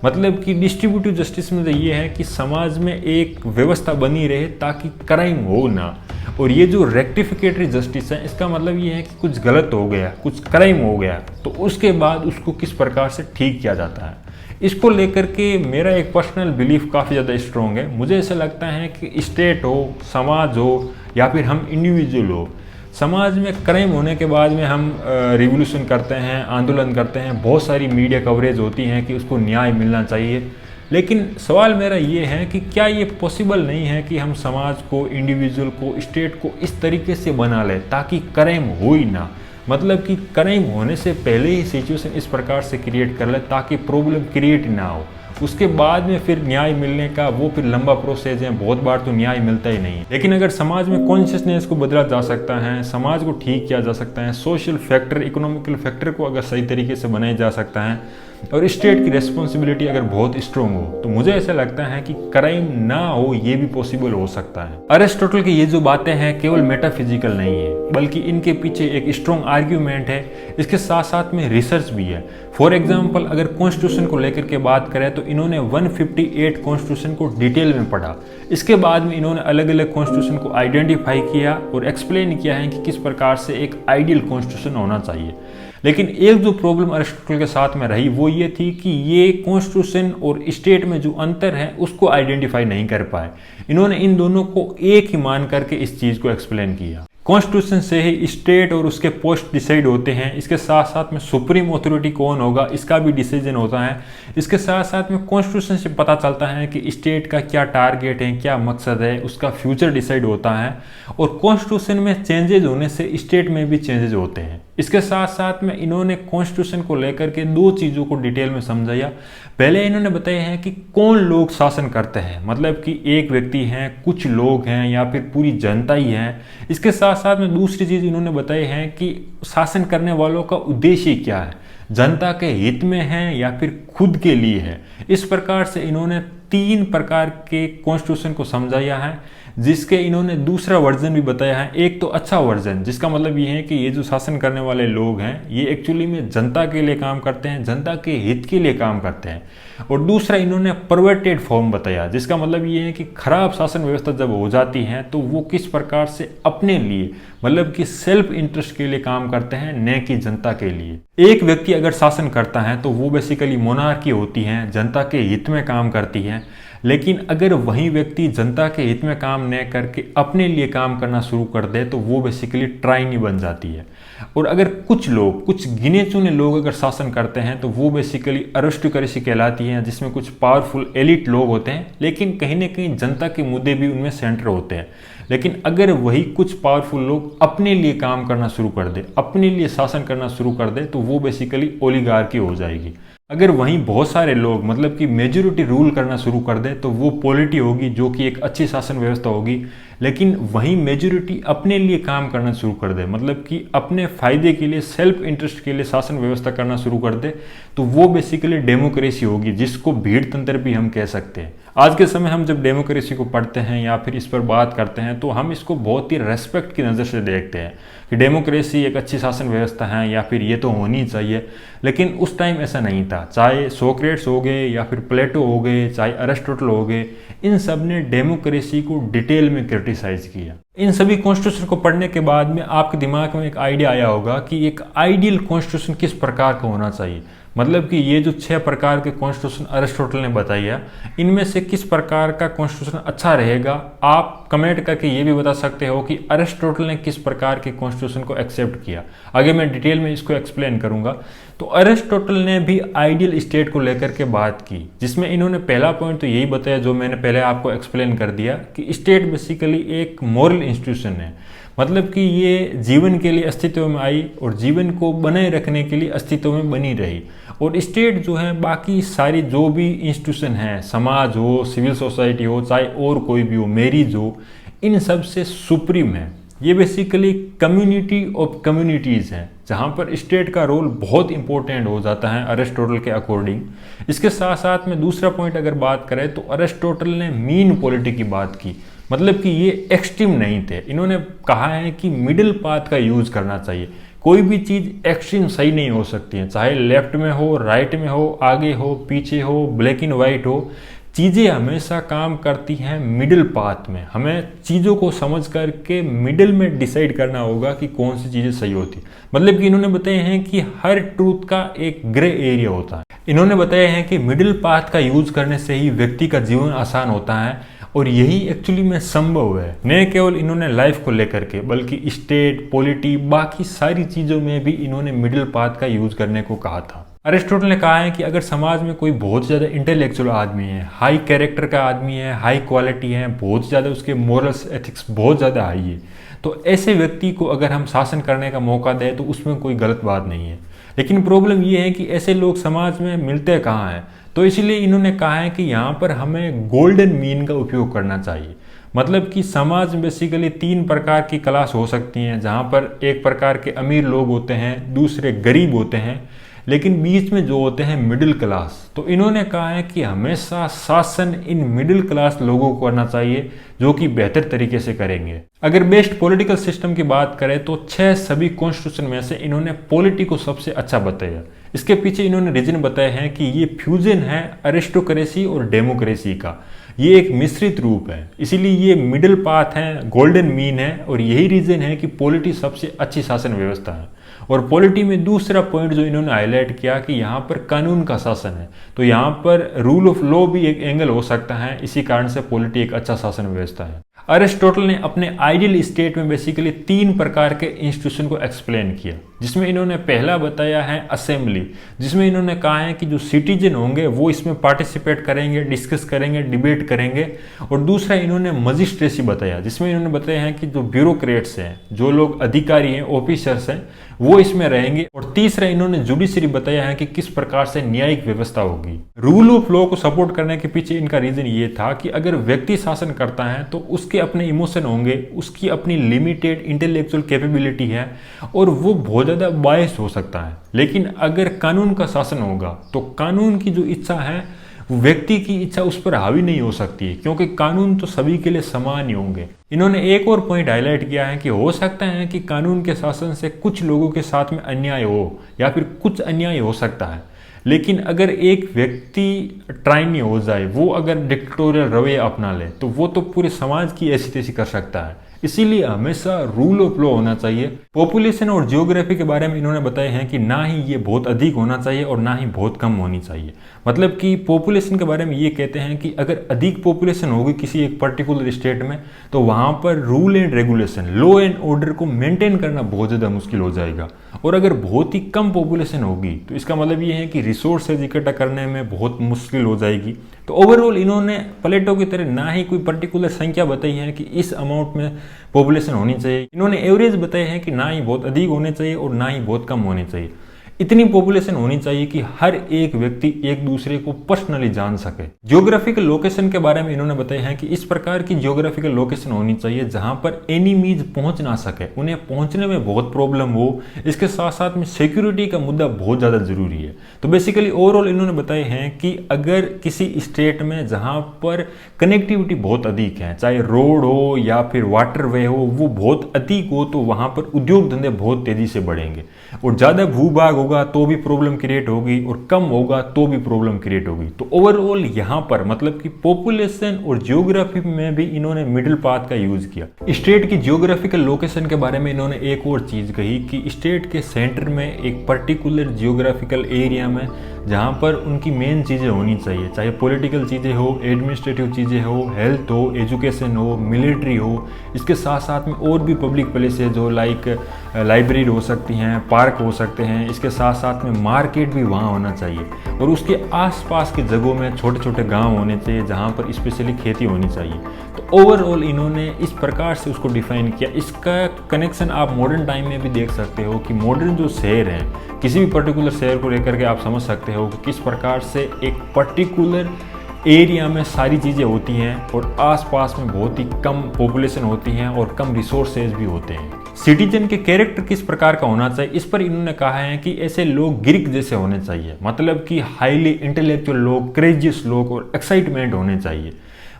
मतलब कि डिस्ट्रीब्यूटिव जस्टिस में ये है कि समाज में एक व्यवस्था बनी रहे ताकि क्राइम हो ना। और ये जो रेक्टिफिकेटरी जस्टिस है, इसका मतलब ये है कि कुछ गलत हो गया, कुछ क्राइम हो गया, तो उसके बाद उसको किस प्रकार से ठीक किया जाता है। इसको लेकर के मेरा एक पर्सनल बिलीफ काफ़ी ज़्यादा स्ट्रॉन्ग है। मुझे ऐसा लगता है कि स्टेट हो, समाज हो या फिर हम इंडिविजुअल हो, समाज में क्राइम होने के बाद में हम रिवोल्यूशन करते हैं, आंदोलन करते हैं, बहुत सारी मीडिया कवरेज होती है कि उसको न्याय मिलना चाहिए। लेकिन सवाल मेरा ये है कि क्या ये पॉसिबल नहीं है कि हम समाज को, इंडिविजुअल को, स्टेट को इस तरीके से बना लें ताकि क्राइम हो ही ना। मतलब कि क्राइम होने से पहले ही सिचुएशन इस प्रकार से क्रिएट कर ले ताकि प्रॉब्लम क्रिएट ना हो। उसके बाद में फिर न्याय मिलने का वो फिर लंबा प्रोसेस है, बहुत बार तो न्याय मिलता ही नहीं। लेकिन अगर समाज में कॉन्शियसनेस को बदला जा सकता है, समाज को ठीक किया जा सकता है, सोशल फैक्टर, इकोनॉमिकल फैक्टर को अगर सही तरीके से बनाया जा सकता है और स्टेट की रेस्पॉन्सिबिलिटी अगर बहुत स्ट्रॉन्ग हो, तो मुझे ऐसा लगता है कि क्राइम ना हो ये भी पॉसिबल हो सकता है। अरिस्टोटल की ये जो बातें हैं केवल मेटाफिजिकल नहीं है, बल्कि इनके पीछे एक स्ट्रॉन्ग आर्ग्यूमेंट है, इसके साथ साथ में रिसर्च भी है। फॉर एग्जाम्पल अगर कॉन्स्टिट्यूशन को लेकर के बात करें तो इन्होंने 158 कॉन्स्टिट्यूशन को डिटेल में पढ़ा। इसके बाद में इन्होंने अलग अलग कॉन्स्टिट्यूशन को आइडेंटिफाई किया और एक्सप्लेन किया है कि किस प्रकार से एक आइडियल कॉन्स्टिट्यूशन होना चाहिए। लेकिन एक जो प्रॉब्लम अरिस्टोटल के साथ में रही वो ये थी कि ये कॉन्स्टिट्यूशन और स्टेट में जो अंतर है उसको आइडेंटिफाई नहीं कर पाए। इन्होंने इन दोनों को एक ही मान करके इस चीज़ को एक्सप्लेन किया। कॉन्स्टिट्यूशन से ही स्टेट और उसके पोस्ट डिसाइड होते हैं, इसके साथ साथ में सुप्रीम अथॉरिटी कौन होगा इसका भी डिसीजन होता है। इसके साथ साथ में कॉन्स्टिट्यूशन से पता चलता है कि स्टेट का क्या टारगेट है, क्या मकसद है, उसका फ्यूचर डिसाइड होता है। और कॉन्स्टिट्यूशन में चेंजेज होने से स्टेट में भी चेंजेज होते हैं। इसके साथ साथ में इन्होंने कॉन्स्टिट्यूशन को लेकर के दो चीज़ों को डिटेल में समझाया। पहले इन्होंने बताया है कि कौन लोग शासन करते हैं, मतलब कि एक व्यक्ति हैं, कुछ लोग हैं, या फिर पूरी जनता ही है। इसके साथ साथ में दूसरी चीज़ इन्होंने बताई है कि शासन करने वालों का उद्देश्य क्या है, जनता के हित में है या फिर खुद के लिए है। इस प्रकार से इन्होंने 3 प्रकार के कॉन्स्टिट्यूशन को समझाया है, जिसके इन्होंने दूसरा वर्जन भी बताया है। एक तो अच्छा वर्जन, जिसका मतलब ये है कि ये जो शासन करने वाले लोग हैं ये एक्चुअली में जनता के लिए काम करते हैं, जनता के हित के लिए काम करते हैं। और दूसरा इन्होंने परवर्टेड फॉर्म बताया, जिसका मतलब ये है कि खराब शासन व्यवस्था जब हो जाती है तो वो किस प्रकार से अपने लिए, मतलब कि सेल्फ इंटरेस्ट के लिए काम करते हैं, न कि जनता के लिए। एक व्यक्ति अगर शासन करता है तो वो बेसिकली मोनार्की होती है, जनता के हित में काम करती है। लेकिन अगर वही व्यक्ति जनता के हित में काम न करके अपने लिए काम करना शुरू कर दे तो वो बेसिकली टाइरनी बन जाती है। और अगर कुछ लोग, कुछ गिने चुने लोग अगर शासन करते हैं तो वो बेसिकली अरिस्टोक्रेसी कहलाती है, जिसमें कुछ पावरफुल एलिट लोग होते हैं, लेकिन कहीं ना कहीं जनता के मुद्दे भी उनमें सेंटर होते हैं। लेकिन अगर वही कुछ पावरफुल लोग अपने लिए काम करना शुरू कर दे, अपने लिए शासन करना शुरू कर दे, तो वो बेसिकली ओलिगार्की हो जाएगी। अगर वहीं बहुत सारे लोग, मतलब कि मेजॉरिटी रूल करना शुरू कर दे, तो वो पॉलिटी होगी, जो कि एक अच्छी शासन व्यवस्था होगी। लेकिन वहीं मेजॉरिटी अपने लिए काम करना शुरू कर दे, मतलब कि अपने फायदे के लिए, सेल्फ इंटरेस्ट के लिए शासन व्यवस्था करना शुरू कर दे, तो वो बेसिकली डेमोक्रेसी होगी, जिसको भीड़ तंत्र भी हम कह सकते हैं। आज के समय हम जब डेमोक्रेसी को पढ़ते हैं या फिर इस पर बात करते हैं तो हम इसको बहुत ही रेस्पेक्ट की नज़र से देखते हैं कि डेमोक्रेसी एक अच्छी शासन व्यवस्था है या फिर ये तो होनी चाहिए। लेकिन उस टाइम ऐसा नहीं था। चाहे सोक्रेट्स हो गए या फिर प्लेटो हो गए, चाहे अरिस्टोटल हो गए, इन सब ने डेमोक्रेसी को डिटेल में क्रिटिसाइज किया। इन सभी कॉन्स्टिट्यूशन को पढ़ने के बाद में आपके दिमाग में एक आइडिया आया होगा कि एक आइडियल कॉन्स्टिट्यूशन किस प्रकार का होना चाहिए। मतलब कि ये जो 6 प्रकार के कॉन्स्टिट्यूशन अरिस्टोटल ने बताई है, इनमें से किस प्रकार का कॉन्स्टिट्यूशन अच्छा रहेगा। आप कमेंट करके ये भी बता सकते हो कि अरिस्टोटल ने किस प्रकार के कॉन्स्टिट्यूशन को एक्सेप्ट किया। आगे मैं डिटेल में इसको एक्सप्लेन करूंगा। तो अरिस्टोटल ने भी आइडियल स्टेट को लेकर के बात की, जिसमें इन्होंने पहला पॉइंट तो यही बताया जो मैंने पहले आपको एक्सप्लेन कर दिया कि स्टेट बेसिकली एक मॉरल इंस्टीट्यूशन है। मतलब कि ये जीवन के लिए अस्तित्व में आई और जीवन को बनाए रखने के लिए अस्तित्व में बनी रही। और स्टेट जो है बाकी सारी जो भी इंस्टीट्यूशन है, समाज हो, सिविल सोसाइटी हो, चाहे और कोई भी हो, मैरिज हो, इन सब से सुप्रीम है। ये बेसिकली कम्युनिटी ऑफ कम्युनिटीज़ है, जहाँ पर स्टेट का रोल बहुत इंपॉर्टेंट हो जाता है अरिस्टोटल के अकॉर्डिंग। इसके साथ साथ में दूसरा पॉइंट अगर बात करें तो अरिस्टोटल ने मीन पॉलिटी की बात की। मतलब कि ये एक्सट्रीम नहीं थे। इन्होंने कहा है कि मिडिल पाथ का यूज करना चाहिए। कोई भी चीज़ एक्सट्रीम सही नहीं हो सकती है, चाहे लेफ्ट में हो, राइट में हो, आगे हो, पीछे हो, ब्लैक एंड वाइट हो। चीज़ें हमेशा काम करती हैं मिडिल पाथ में। हमें चीज़ों को समझ करके मिडिल में डिसाइड करना होगा कि कौन सी चीज़ें सही होती। मतलब कि इन्होंने बताया है कि हर ट्रूथ का एक ग्रे एरिया होता है। इन्होंने बताया है कि मिडिल पाथ का यूज करने से ही व्यक्ति का जीवन आसान होता है, और यही एक्चुअली में संभव है। न केवल इन्होंने लाइफ को लेकर के, बल्कि स्टेट, पॉलिटी, बाकी सारी चीज़ों में भी इन्होंने मिडिल पाथ का यूज करने को कहा था। अरिस्टोटल ने कहा है कि अगर समाज में कोई बहुत ज़्यादा इंटेलेक्चुअल आदमी है, हाई कैरेक्टर का आदमी है, हाई क्वालिटी है, बहुत ज़्यादा उसके मोरल्स एथिक्स बहुत ज़्यादा हाई है, तो ऐसे व्यक्ति को अगर हम शासन करने का मौका दें तो उसमें कोई गलत बात नहीं है। लेकिन प्रॉब्लम ये है कि ऐसे लोग समाज में मिलते कहाँ हैं। तो इसलिए इन्होंने कहा है कि यहाँ पर हमें गोल्डन मीन का उपयोग करना चाहिए। मतलब कि समाज में बेसिकली 3 प्रकार की क्लास हो सकती हैं, जहाँ पर एक प्रकार के अमीर लोग होते हैं, दूसरे गरीब होते हैं, लेकिन बीच में जो होते हैं मिडिल क्लास। तो इन्होंने कहा है कि हमेशा शासन इन मिडिल क्लास लोगों को करना चाहिए, जो कि बेहतर तरीके से करेंगे। अगर बेस्ट पॉलिटिकल सिस्टम की बात करें तो 6 सभी कॉन्स्टिट्यूशन में से इन्होंने पॉलिटी को सबसे अच्छा बताया। इसके पीछे इन्होंने रीजन बताया है कि ये फ्यूजन है अरिस्टोक्रेसी और डेमोक्रेसी का। ये एक मिश्रित रूप है, इसीलिए ये मिडिल पाथ है, गोल्डन मीन है। और यही रीजन है कि पॉलिटी सबसे अच्छी शासन व्यवस्था है। और पॉलिटी में दूसरा पॉइंट जो इन्होंने हाईलाइट किया कि यहाँ पर कानून का शासन है, तो यहाँ पर रूल ऑफ लॉ भी एक एंगल हो सकता है। इसी कारण से पॉलिटी एक अच्छा शासन व्यवस्था है। अरिस्टोटल ने अपने आइडियल स्टेट में बेसिकली 3 प्रकार के इंस्टीट्यूशन को एक्सप्लेन किया। जिसमें इन्होंने पहला बताया है असेंबली, जिसमें इन्होंने कहा है कि जो सिटीजन होंगे वो इसमें पार्टिसिपेट करेंगे, डिस्कस करेंगे, डिबेट करेंगे। और दूसरा इन्होंने मजिस्ट्रेसी बताया, जिसमें इन्होंने बताया है कि जो ब्यूरोक्रेट्स हैं, जो लोग अधिकारी हैं, ऑफिसर्स हैं, वो इसमें रहेंगे। और तीसरा इन्होंने जुडिशरी बताया है कि किस प्रकार से न्यायिक व्यवस्था होगी। रूल ऑफ लॉ को सपोर्ट करने के पीछे इनका रीजन ये था कि अगर व्यक्ति शासन करता है तो उसके अपने इमोशन होंगे, उसकी अपनी लिमिटेड इंटेलेक्चुअल कैपेबिलिटी है और वो बहुत ज़्यादा बायस हो सकता है। लेकिन अगर कानून का शासन होगा तो कानून की जो इच्छा है वो व्यक्ति की इच्छा उस पर हावी नहीं हो सकती है, क्योंकि कानून तो सभी के लिए समान ही होंगे। इन्होंने एक और पॉइंट हाईलाइट किया है कि हो सकता है कि कानून के शासन से कुछ लोगों के साथ में अन्याय हो या फिर कुछ अन्याय हो सकता है, लेकिन अगर एक व्यक्ति ट्राइनी हो जाए, वो अगर डिक्टेटोरियल रवैया अपना ले तो वो तो पूरे समाज की ऐसी तैसी कर सकता है। इसीलिए हमेशा रूल ऑफ लॉ होना चाहिए। पॉपुलेशन और जियोग्राफी के बारे में इन्होंने बताया है कि ना ही ये बहुत अधिक होना चाहिए और ना ही बहुत कम होनी चाहिए। मतलब कि पॉपुलेशन के बारे में ये कहते हैं कि अगर अधिक पॉपुलेशन होगी किसी एक पर्टिकुलर स्टेट में तो वहाँ पर rule and regulation, law and order को मेंटेन करना बहुत ज़्यादा मुश्किल हो जाएगा। और अगर बहुत ही कम पॉपुलेशन होगी तो इसका मतलब ये है कि रिसोर्सेज इकट्ठा करने में बहुत मुश्किल हो जाएगी। तो ओवरऑल इन्होंने प्लेटो की तरह ना ही कोई पर्टिकुलर संख्या बताई है कि इस अमाउंट में पॉपुलेशन होनी चाहिए। इन्होंने एवरेज बताया है कि ना ही बहुत अधिक होने चाहिए और ना ही बहुत कम होने चाहिए। इतनी पॉपुलेशन होनी चाहिए कि हर एक व्यक्ति एक दूसरे को पर्सनली जान सके। जियोग्राफिकल लोकेशन के बारे में इन्होंने बताया है कि इस प्रकार की जियोग्राफिकल लोकेशन होनी चाहिए जहां पर एनिमीज पहुंच ना सके, उन्हें पहुंचने में बहुत प्रॉब्लम हो। इसके साथ साथ में सिक्योरिटी का मुद्दा बहुत ज़्यादा जरूरी है। तो बेसिकली ओवरऑल इन्होंने बताए हैं कि अगर किसी स्टेट में जहाँ पर कनेक्टिविटी बहुत अधिक है, चाहे रोड हो या फिर वाटरवे हो, वो बहुत अधिक हो तो वहाँ पर उद्योग धंधे बहुत तेजी से बढ़ेंगे। और ज़्यादा भूभाग होगा तो भी प्रॉब्लम क्रिएट होगी और कम होगा तो भी प्रॉब्लम क्रिएट होगी। तो ओवरऑल यहाँ पर मतलब कि पॉपुलेशन और जियोग्राफी में भी इन्होंने मिडिल पाथ का यूज किया। स्टेट की जियोग्राफिकल लोकेशन के बारे में इन्होंने एक और चीज कही कि स्टेट के सेंटर में एक पर्टिकुलर जियोग्राफिकल एरिया में जहाँ पर उनकी मेन चीज़ें होनी चाहिए, चाहे पॉलिटिकल चीज़ें हो, एडमिनिस्ट्रेटिव चीज़ें हो, हेल्थ हो, एजुकेशन हो, मिलिट्री हो। इसके साथ साथ में और भी पब्लिक प्लेसेज जो लाइक लाइब्रेरी हो सकती हैं, पार्क हो सकते हैं। इसके साथ साथ में मार्केट भी वहाँ होना चाहिए और उसके आसपास के जगहों में छोटे छोटे गांव होने चाहिए जहाँ पर स्पेशली खेती होनी चाहिए। तो ओवरऑल इन्होंने इस प्रकार से उसको डिफाइन किया। इसका कनेक्शन आप मॉडर्न टाइम में भी देख सकते हो कि मॉडर्न जो शहर हैं, किसी भी पर्टिकुलर शहर को लेकर के आप समझ सकते हो कि किस प्रकार से एक पर्टिकुलर एरिया में सारी चीज़ें होती हैं और आसपास में बहुत ही कम पॉपुलेशन होती हैं और कम रिसोर्सेज भी होते हैं। सिटीजन के कैरेक्टर किस प्रकार का होना चाहिए, इस पर इन्होंने कहा है कि ऐसे लोग ग्रीक जैसे होने चाहिए, मतलब कि हाईली इंटेलेक्चुअल लोग, क्रेजियस लोग और एक्साइटमेंट होने चाहिए।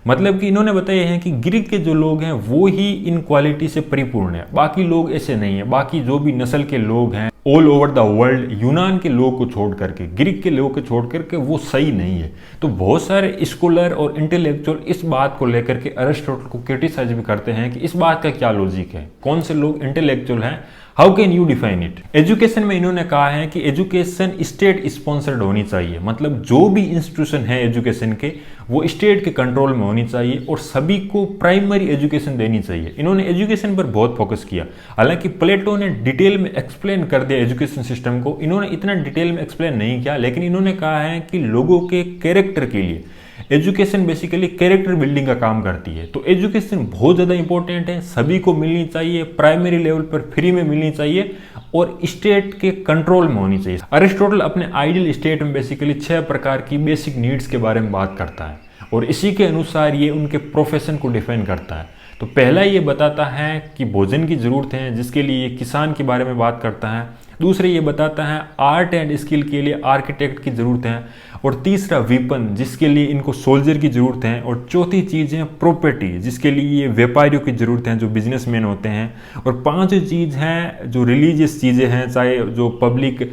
मतलब कि इन्होंने बताया है कि ग्रीक के जो लोग हैं वो ही इन क्वालिटी से परिपूर्ण है, बाकी लोग ऐसे नहीं है। बाकी जो भी नस्ल के लोग हैं ऑल ओवर द वर्ल्ड, यूनान के लोग को छोड़ करके, ग्रीक के लोग को छोड़ करके वो सही नहीं है। तो बहुत सारे स्कॉलर और इंटेलेक्चुअल इस बात को लेकर के अरिस्टोटल को क्रिटिसाइज भी करते हैं कि इस बात का क्या लॉजिक है, कौन से लोग इंटेलेक्चुअल हैं, how can you define it. Education में इन्होंने कहा है कि एजुकेशन स्टेट स्पॉन्सर्ड होनी चाहिए, मतलब जो भी इंस्टीट्यूशन है एजुकेशन के वो स्टेट के कंट्रोल में होनी चाहिए और सभी को प्राइमरी एजुकेशन देनी चाहिए। इन्होंने एजुकेशन पर बहुत फोकस किया। हालांकि प्लेटो ने डिटेल में एक्सप्लेन कर दिया एजुकेशन सिस्टम को, इन्होंने इतना डिटेल में एक्सप्लेन नहीं किया, लेकिन इन्होंने कहा है कि लोगों के कैरेक्टर के लिए एजुकेशन बेसिकली कैरेक्टर बिल्डिंग का काम करती है। तो एजुकेशन बहुत ज़्यादा इंपॉर्टेंट है, सभी को मिलनी चाहिए, प्राइमरी लेवल पर फ्री में मिलनी चाहिए और स्टेट के कंट्रोल में होनी चाहिए। अरिस्टोटल अपने आइडियल स्टेट में बेसिकली 6 प्रकार की बेसिक नीड्स के बारे में बात करता है और इसी के अनुसार ये उनके प्रोफेशन को डिफाइन करता है। तो पहला ये बताता है कि भोजन की ज़रूरत है, जिसके लिए ये किसान के बारे में बात करता है। दूसरे ये बताता है आर्ट एंड स्किल के लिए आर्किटेक्ट की ज़रूरत है और तीसरा वीपन, जिसके लिए इनको सोल्जर की ज़रूरत है और चौथी चीज़ है प्रॉपर्टी, जिसके लिए ये व्यापारियों की ज़रूरत है जो बिजनेसमैन होते हैं और पांचवी चीज़ है जो रिलीजियस चीज़ें हैं, चाहे जो पब्लिक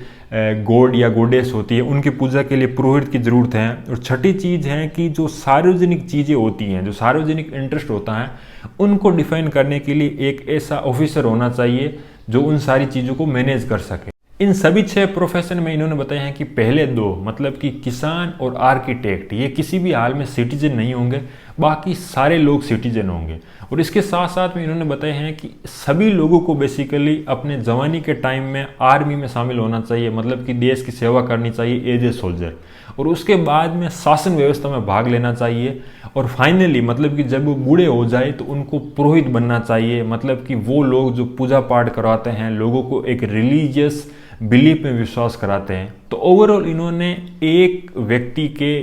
गॉड या गॉडेस होती है उनकी पूजा के लिए पुरोहित की ज़रूरत है और छठी चीज़ है कि जो सार्वजनिक चीज़ें होती हैं, जो सार्वजनिक इंटरेस्ट होता है, उनको डिफाइन करने के लिए एक ऐसा ऑफिसर होना चाहिए जो उन सारी चीज़ों को मैनेज कर सके। इन सभी 6 प्रोफेशन में इन्होंने बताया है कि पहले 2 मतलब कि किसान और आर्किटेक्ट ये किसी भी हाल में सिटीजन नहीं होंगे, बाकी सारे लोग सिटीजन होंगे। और इसके साथ साथ में इन्होंने बताया है कि सभी लोगों को बेसिकली अपने जवानी के टाइम में आर्मी में शामिल होना चाहिए, मतलब कि देश की सेवा करनी चाहिए एज ए सोल्जर, और उसके बाद में शासन व्यवस्था में भाग लेना चाहिए। और फाइनली मतलब कि जब वो बूढ़े हो जाए तो उनको पुरोहित बनना चाहिए, मतलब कि वो लोग जो पूजा पाठ कराते हैं, लोगों को एक रिलीजियस बिलीफ में विश्वास कराते हैं। तो ओवरऑल इन्होंने एक व्यक्ति के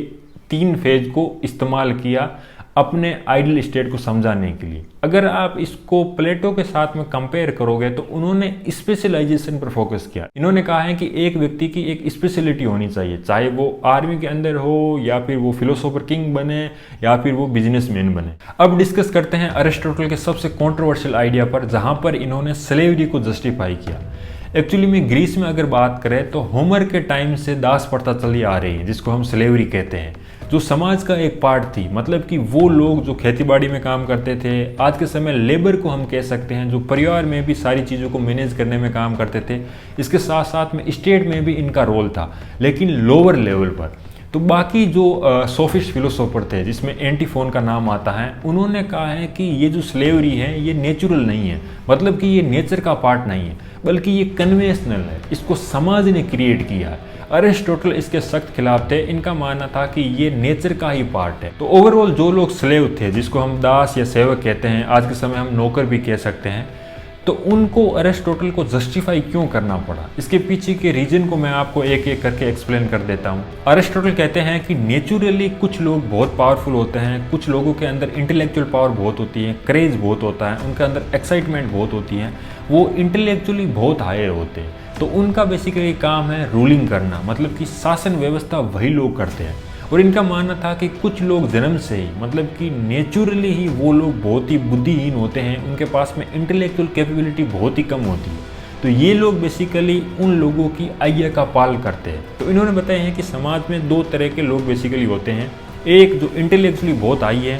3 फेज को इस्तेमाल किया अपने आइडियल स्टेट को समझाने के लिए। अगर आप इसको प्लेटो के साथ में कंपेयर करोगे तो उन्होंने स्पेशलाइजेशन पर फोकस किया। इन्होंने कहा है कि एक व्यक्ति की एक स्पेशलिटी होनी चाहिए, चाहे वो आर्मी के अंदर हो या फिर वो फिलोसोफर किंग बने या फिर वो बिजनेसमैन बने। अब डिस्कस करते हैं अरिस्टोटल के सबसे कॉन्ट्रोवर्शियल आइडिया पर, जहां पर इन्होंने स्लेवरी को जस्टिफाई किया। एक्चुअली में ग्रीस में अगर बात करें तो होमर के टाइम से दास प्रथा चली आ रही है, जिसको हम स्लेवरी कहते हैं, जो समाज का एक पार्ट थी। मतलब कि वो लोग जो खेतीबाड़ी में काम करते थे, आज के समय लेबर को हम कह सकते हैं, जो परिवार में भी सारी चीज़ों को मैनेज करने में काम करते थे। इसके साथ साथ में स्टेट में भी इनका रोल था, लेकिन लोअर लेवल पर। तो बाकी जो सोफिस्ट फिलोसोफर थे, जिसमें एंटीफोन का नाम आता है, उन्होंने कहा है कि ये जो स्लेवरी है ये नेचुरल नहीं है, मतलब कि ये नेचर का पार्ट नहीं है, बल्कि ये कन्वेंशनल है, इसको समाज ने क्रिएट किया है। अरिस्टोटल इसके सख्त खिलाफ थे, इनका मानना था कि ये नेचर का ही पार्ट है। तो ओवरऑल जो लोग स्लेव थे, जिसको हम दास या सेवक कहते हैं, आज के समय हम नौकर भी कह सकते हैं, तो उनको अरिस्टोटल को जस्टिफाई क्यों करना पड़ा, इसके पीछे के रीजन को मैं आपको एक एक करके एक्सप्लेन कर देता हूँ। अरिस्टोटल कहते हैं कि नेचुरली कुछ लोग बहुत पावरफुल होते हैं, कुछ लोगों के अंदर इंटेलेक्चुअल पावर बहुत होती है, क्रेज बहुत होता है, उनके अंदर एक्साइटमेंट बहुत होती है, वो इंटेलेक्चुअली बहुत हायर होते हैं। तो उनका बेसिकली काम है रूलिंग करना, मतलब कि शासन व्यवस्था वही लोग करते हैं। और इनका मानना था कि कुछ लोग जन्म से ही, मतलब कि नेचुरली ही वो लोग बहुत ही बुद्धिहीन होते हैं, उनके पास में इंटेलेक्चुअल कैपेबिलिटी बहुत ही कम होती है। तो ये लोग बेसिकली उन लोगों की आज्ञा का पालन करते हैं। तो इन्होंने बताया है कि समाज में 2 तरह के लोग बेसिकली होते हैं, एक जो इंटेलेक्चुअली बहुत हाई है,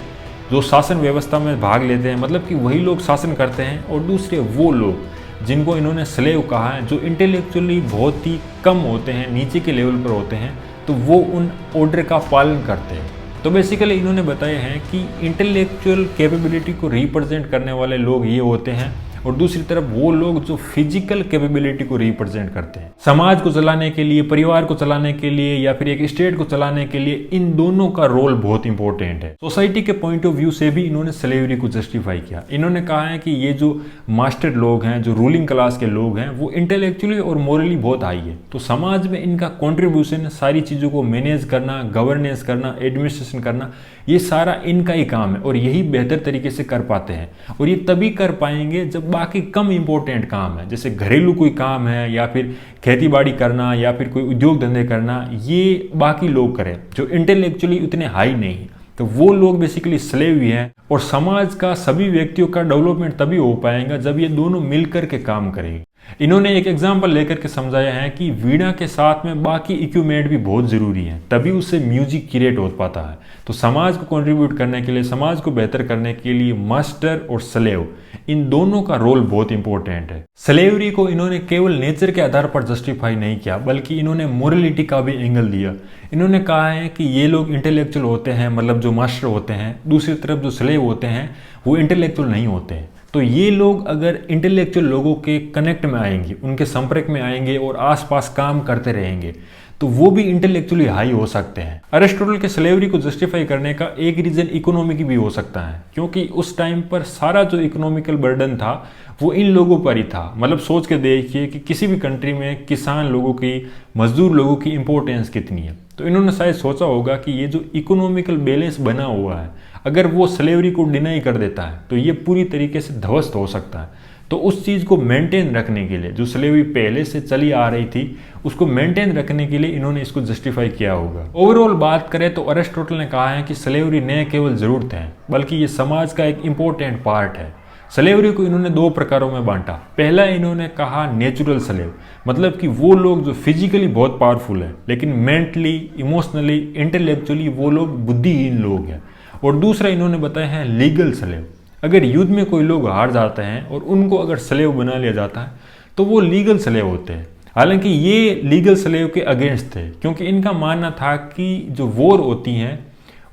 जो शासन व्यवस्था में भाग लेते हैं, मतलब कि वही लोग शासन करते हैं, और दूसरे वो लोग जिनको इन्होंने स्लेव कहा है, जो इंटेलेक्चुअली बहुत ही कम होते हैं, नीचे के लेवल पर होते हैं, तो वो उन ऑर्डर का पालन करते हैं। तो बेसिकली इन्होंने बताया है कि इंटेलेक्चुअल कैपेबिलिटी को रिप्रेजेंट करने वाले लोग ये होते हैं, और दूसरी तरफ वो लोग जो फिजिकल कैपेबिलिटी को रिप्रेजेंट करते हैं। समाज को चलाने के लिए, परिवार को चलाने के लिए, या फिर एक स्टेट को चलाने के लिए इन दोनों का रोल बहुत इंपॉर्टेंट है। सोसाइटी के पॉइंट ऑफ व्यू से भी इन्होंने स्लेवरी को जस्टिफाई किया। इन्होंने कहा है कि ये जो मास्टर लोग हैं, जो रूलिंग क्लास के लोग हैं, वो इंटेलेक्चुअली और मोरली बहुत हाई है। तो समाज में इनका कॉन्ट्रीब्यूशन, सारी चीज़ों को मैनेज करना, गवर्नेंस करना, एडमिनिस्ट्रेशन करना, ये सारा इनका ही काम है, और यही बेहतर तरीके से कर पाते हैं। और ये तभी कर पाएंगे जब बाकी कम इंपॉर्टेंट काम है, जैसे घरेलू कोई काम है, या फिर खेतीबाड़ी करना, या फिर कोई उद्योग धंधे करना, ये बाकी लोग करें जो इंटेलेक्चुअली उतने हाई नहीं है। तो वो लोग बेसिकली स्लेव ही हैं। और समाज का सभी व्यक्तियों का डेवलपमेंट तभी हो पाएगा जब ये दोनों मिलकर के काम करेंगे। इन्होंने एक एग्जाम्पल लेकर के समझाया है कि वीणा के साथ में बाकी इक्विपमेंट भी बहुत ज़रूरी है, तभी उससे म्यूजिक क्रिएट हो पाता है। तो समाज को कंट्रीब्यूट करने के लिए, समाज को बेहतर करने के लिए मास्टर और स्लेव, इन दोनों का रोल बहुत इंपॉर्टेंट है। स्लेवरी को इन्होंने केवल नेचर के आधार पर जस्टिफाई नहीं किया, बल्कि इन्होंने मोरलिटी का भी एंगल दिया। इन्होंने कहा है कि ये लोग इंटेलेक्चुअल होते हैं, मतलब जो मास्टर होते हैं, दूसरी तरफ जो स्लेव होते हैं वो इंटेलेक्चुअल नहीं होते हैं। तो ये लोग अगर इंटेलेक्चुअल लोगों के कनेक्ट में आएंगे, उनके संपर्क में आएंगे और आसपास काम करते रहेंगे, तो वो भी इंटेलेक्चुअली हाई हो सकते हैं। अरिस्टोटल के स्लेवरी को जस्टिफाई करने का एक रीजन इकोनॉमिक भी हो सकता है, क्योंकि उस टाइम पर सारा जो इकोनॉमिकल बर्डन था वो इन लोगों पर ही था। मतलब सोच के देखिए कि किसी भी कंट्री में किसान लोगों की, मजदूर लोगों की इंपॉर्टेंस कितनी है। तो इन्होंने शायद सोचा होगा कि ये जो इकोनॉमिकल बैलेंस बना हुआ है, अगर वो स्लेवरी को डिनाई कर देता है तो ये पूरी तरीके से ध्वस्त हो सकता है। तो उस चीज़ को मेंटेन रखने के लिए, जो स्लेवरी पहले से चली आ रही थी, उसको मेंटेन रखने के लिए इन्होंने इसको जस्टिफाई किया होगा। ओवरऑल बात करें तो अरिस्टोटल ने कहा है कि स्लेवरी न केवल ज़रूरत है, बल्कि ये समाज का एक इम्पोर्टेंट पार्ट है। स्लेवरी को इन्होंने 2 प्रकारों में बांटा। पहला इन्होंने कहा नेचुरल स्लेव, मतलब कि वो लोग जो फिजिकली बहुत पावरफुल है, लेकिन मेंटली, इमोशनली, इंटेलेक्चुअली वो लोग बुद्धिहीन लोग हैं। और दूसरा इन्होंने बताया है लीगल स्लेव। अगर युद्ध में कोई लोग हार जाते हैं और उनको अगर स्लेव बना लिया जाता है तो वो लीगल स्लेव होते हैं। हालांकि ये लीगल स्लेव के अगेंस्ट थे, क्योंकि इनका मानना था कि जो वॉर होती हैं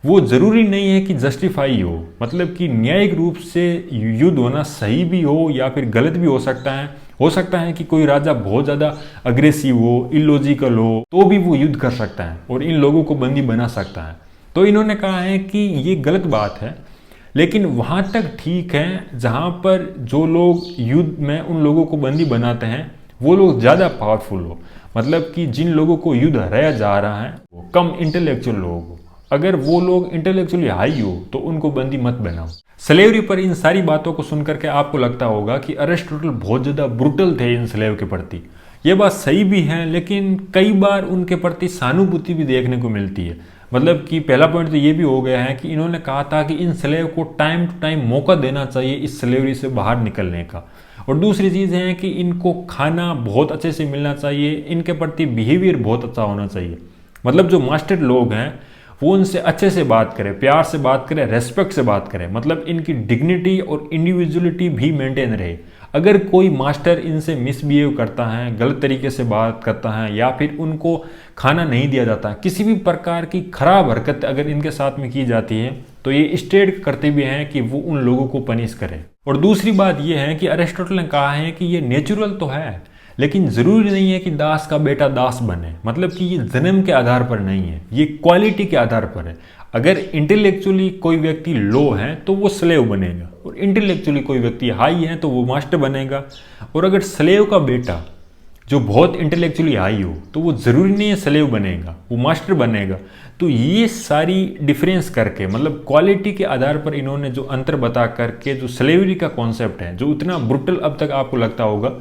वो ज़रूरी नहीं है कि जस्टिफाई हो, मतलब कि न्यायिक रूप से युद्ध होना सही भी हो या फिर गलत भी हो सकता है। हो सकता है कि कोई राजा बहुत ज़्यादा अग्रेसिव हो, इलॉजिकल हो, तो भी वो युद्ध कर सकता है और इन लोगों को बंदी बना सकता है। तो इन्होंने कहा है कि ये गलत बात है, लेकिन वहाँ तक ठीक है जहाँ पर जो लोग युद्ध में उन लोगों को बंदी बनाते हैं वो लोग ज़्यादा पावरफुल हो, मतलब कि जिन लोगों को युद्ध हराया जा रहा है वो कम इंटेलेक्चुअल लोग हो। अगर वो लोग इंटेलेक्चुअली हाई हो तो उनको बंदी मत बनाओ। स्लेवरी पर इन सारी बातों को सुनकर के आपको लगता होगा कि अरिस्टोटल बहुत ज़्यादा ब्रुटल थे इन स्लेव के प्रति। ये बात सही भी है, लेकिन कई बार उनके प्रति सहानुभूति भी देखने को मिलती है। मतलब कि पहला पॉइंट तो ये भी हो गया है कि इन्होंने कहा था कि इन स्लेव को टाइम टू टाइम मौका देना चाहिए इस स्लेवरी से बाहर निकलने का। और दूसरी चीज़ है कि इनको खाना बहुत अच्छे से मिलना चाहिए, इनके प्रति बिहेवियर बहुत अच्छा होना चाहिए। मतलब जो मास्टर लोग हैं वो उनसे अच्छे से बात करें, प्यार से बात करें, रेस्पेक्ट से बात करें, मतलब इनकी डिग्निटी और इंडिविजुअलिटी भी मेंटेन रहे। अगर कोई मास्टर इनसे मिसबिहेव करता है, गलत तरीके से बात करता है या फिर उनको खाना नहीं दिया जाता, किसी भी प्रकार की खराब हरकत अगर इनके साथ में की जाती है तो ये स्टेट का कर्तव्य है कि वो उन लोगों को पनिश करे। और दूसरी बात ये है कि अरिस्टोटल ने कहा है कि ये नेचुरल तो है, लेकिन ज़रूरी नहीं है कि दास का बेटा दास बने। मतलब कि ये जन्म के आधार पर नहीं है, ये क्वालिटी के आधार पर है। अगर इंटेलेक्चुअली कोई व्यक्ति लो है तो वो स्लेव बनेगा, और इंटेलेक्चुअली कोई व्यक्ति हाई है तो वो मास्टर बनेगा। और अगर स्लेव का बेटा जो बहुत इंटेलेक्चुअली हाई हो तो वो ज़रूरी नहीं है स्लेव बनेगा, वो मास्टर बनेगा। तो ये सारी डिफरेंस करके, मतलब क्वालिटी के आधार पर इन्होंने जो अंतर बता करके जो स्लेवरी का कॉन्सेप्ट है, जो उतना ब्रुटल अब तक आपको लगता होगा,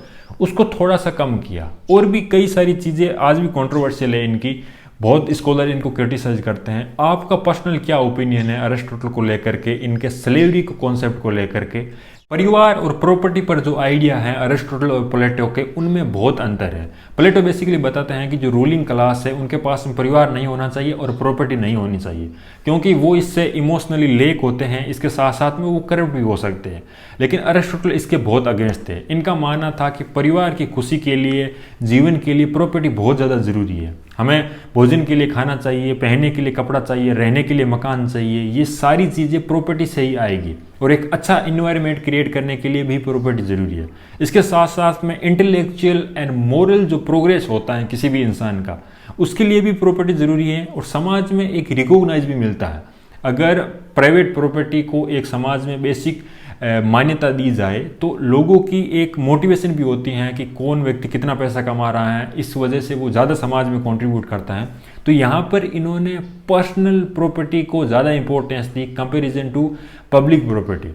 उसको थोड़ा सा कम किया। और भी कई सारी चीज़ें आज भी कंट्रोवर्शियल है इनकी, बहुत स्कॉलर इनको क्रिटिसाइज करते हैं। आपका पर्सनल क्या ओपिनियन है अरिस्टोटल को लेकर के, इनके स्लेवरी के कॉन्सेप्ट को लेकर के? परिवार और प्रॉपर्टी पर जो आइडिया है अरिस्टोटल और प्लेटो के, उनमें बहुत अंतर है। प्लेटो बेसिकली बताते हैं कि जो रूलिंग क्लास है उनके पास परिवार नहीं होना चाहिए और प्रॉपर्टी नहीं होनी चाहिए, क्योंकि वो इससे इमोशनली लेक होते हैं, इसके साथ साथ में वो करप्ट भी हो सकते हैं। लेकिन अरिस्टोटल इसके बहुत अगेंस्ट थे। इनका मानना था कि परिवार की खुशी के लिए, जीवन के लिए प्रॉपर्टी बहुत ज़्यादा ज़रूरी है। हमें भोजन के लिए खाना चाहिए, पहनने के लिए कपड़ा चाहिए, रहने के लिए मकान चाहिए, ये सारी चीज़ें प्रॉपर्टी से ही आएगी। और एक अच्छा इन्वायरमेंट क्रिएट करने के लिए भी प्रॉपर्टी ज़रूरी है। इसके साथ साथ में इंटेलेक्चुअल एंड मोरल जो प्रोग्रेस होता है किसी भी इंसान का, उसके लिए भी प्रॉपर्टी ज़रूरी है। और समाज में एक रिकॉग्नाइज भी मिलता है। अगर प्राइवेट प्रॉपर्टी को एक समाज में बेसिक मान्यता दी जाए तो लोगों की एक मोटिवेशन भी होती है कि कौन व्यक्ति कितना पैसा कमा रहा है, इस वजह से वो ज़्यादा समाज में कंट्रीब्यूट करता है। तो यहाँ पर इन्होंने पर्सनल प्रॉपर्टी को ज़्यादा इंपॉर्टेंस दी कंपैरिजन टू पब्लिक प्रॉपर्टी।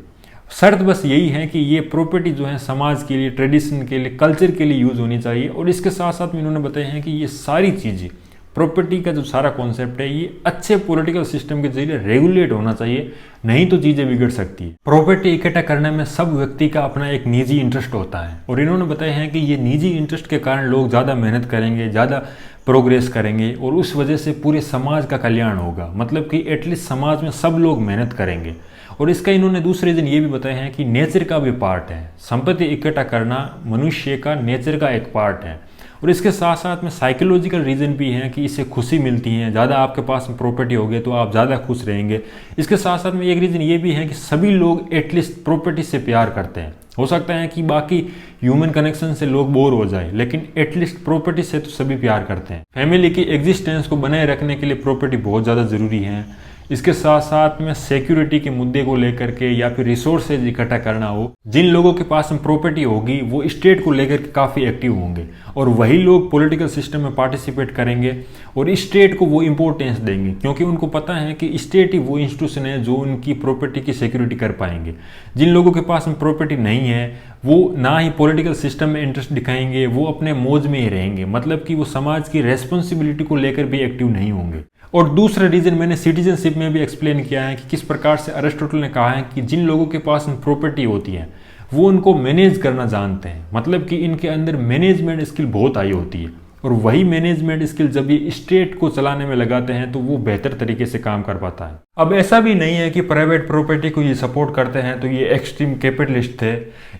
शर्त बस यही है कि ये प्रॉपर्टी जो है समाज के लिए, ट्रेडिशन के लिए, कल्चर के लिए यूज़ होनी चाहिए। और इसके साथ साथ में इन्होंने बताया है कि ये सारी चीज़ें, प्रॉपर्टी का जो सारा कॉन्सेप्ट है, ये अच्छे पॉलिटिकल सिस्टम के जरिए रेगुलेट होना चाहिए, नहीं तो चीज़ें बिगड़ सकती है। प्रॉपर्टी इकट्ठा करने में सब व्यक्ति का अपना एक निजी इंटरेस्ट होता है, और इन्होंने बताया है कि ये निजी इंटरेस्ट के कारण लोग ज़्यादा मेहनत करेंगे, ज़्यादा प्रोग्रेस करेंगे, और उस वजह से पूरे समाज का कल्याण होगा। मतलब कि एटलीस्ट समाज में सब लोग मेहनत करेंगे। और इसका इन्होंने दूसरे दिन ये भी बताया है कि नेचर का भी पार्ट है, संपत्ति इकट्ठा करना मनुष्य का नेचर का एक पार्ट है। और इसके साथ साथ में साइकोलॉजिकल रीज़न भी है कि इससे खुशी मिलती है। ज़्यादा आपके पास प्रॉपर्टी होगी तो आप ज़्यादा खुश रहेंगे। इसके साथ साथ में एक रीज़न ये भी है कि सभी लोग एटलीस्ट प्रॉपर्टी से प्यार करते हैं। हो सकता है कि बाकी ह्यूमन कनेक्शन से लोग बोर हो जाए, लेकिन एटलीस्ट प्रॉपर्टी से तो सभी प्यार करते हैं। फैमिली की एग्जिस्टेंस को बनाए रखने के लिए प्रॉपर्टी बहुत ज़्यादा ज़रूरी है। इसके साथ साथ में सिक्योरिटी के मुद्दे को लेकर के या फिर रिसोर्सेज इकट्ठा करना हो, जिन लोगों के पास में प्रॉपर्टी होगी वो स्टेट को लेकर के काफ़ी एक्टिव होंगे, और वही लोग पॉलिटिकल सिस्टम में पार्टिसिपेट करेंगे और स्टेट को वो इंपॉर्टेंस देंगे, क्योंकि उनको पता है कि स्टेट ही वो इंस्टीट्यूशन है जो उनकी प्रॉपर्टी की सिक्योरिटी कर पाएंगे। जिन लोगों के पास में प्रॉपर्टी नहीं है वो ना ही पॉलिटिकल सिस्टम में इंटरेस्ट दिखाएंगे, वो अपने मौज में ही रहेंगे। मतलब कि वो समाज की रेस्पॉन्सिबिलिटी को लेकर भी एक्टिव नहीं होंगे। और दूसरा रीज़न मैंने सिटीजनशिप में भी एक्सप्लेन किया है कि किस प्रकार से अरिस्टोटल ने कहा है कि जिन लोगों के पास प्रॉपर्टी होती है वो उनको मैनेज करना जानते हैं। मतलब कि इनके अंदर मैनेजमेंट स्किल बहुत आई होती है। और वही मैनेजमेंट स्किल जब ये स्टेट को चलाने में लगाते हैं तो वो बेहतर तरीके से काम कर पाता है। अब ऐसा भी नहीं है कि प्राइवेट प्रॉपर्टी को ये सपोर्ट करते हैं तो ये एक्सट्रीम कैपिटलिस्ट थे।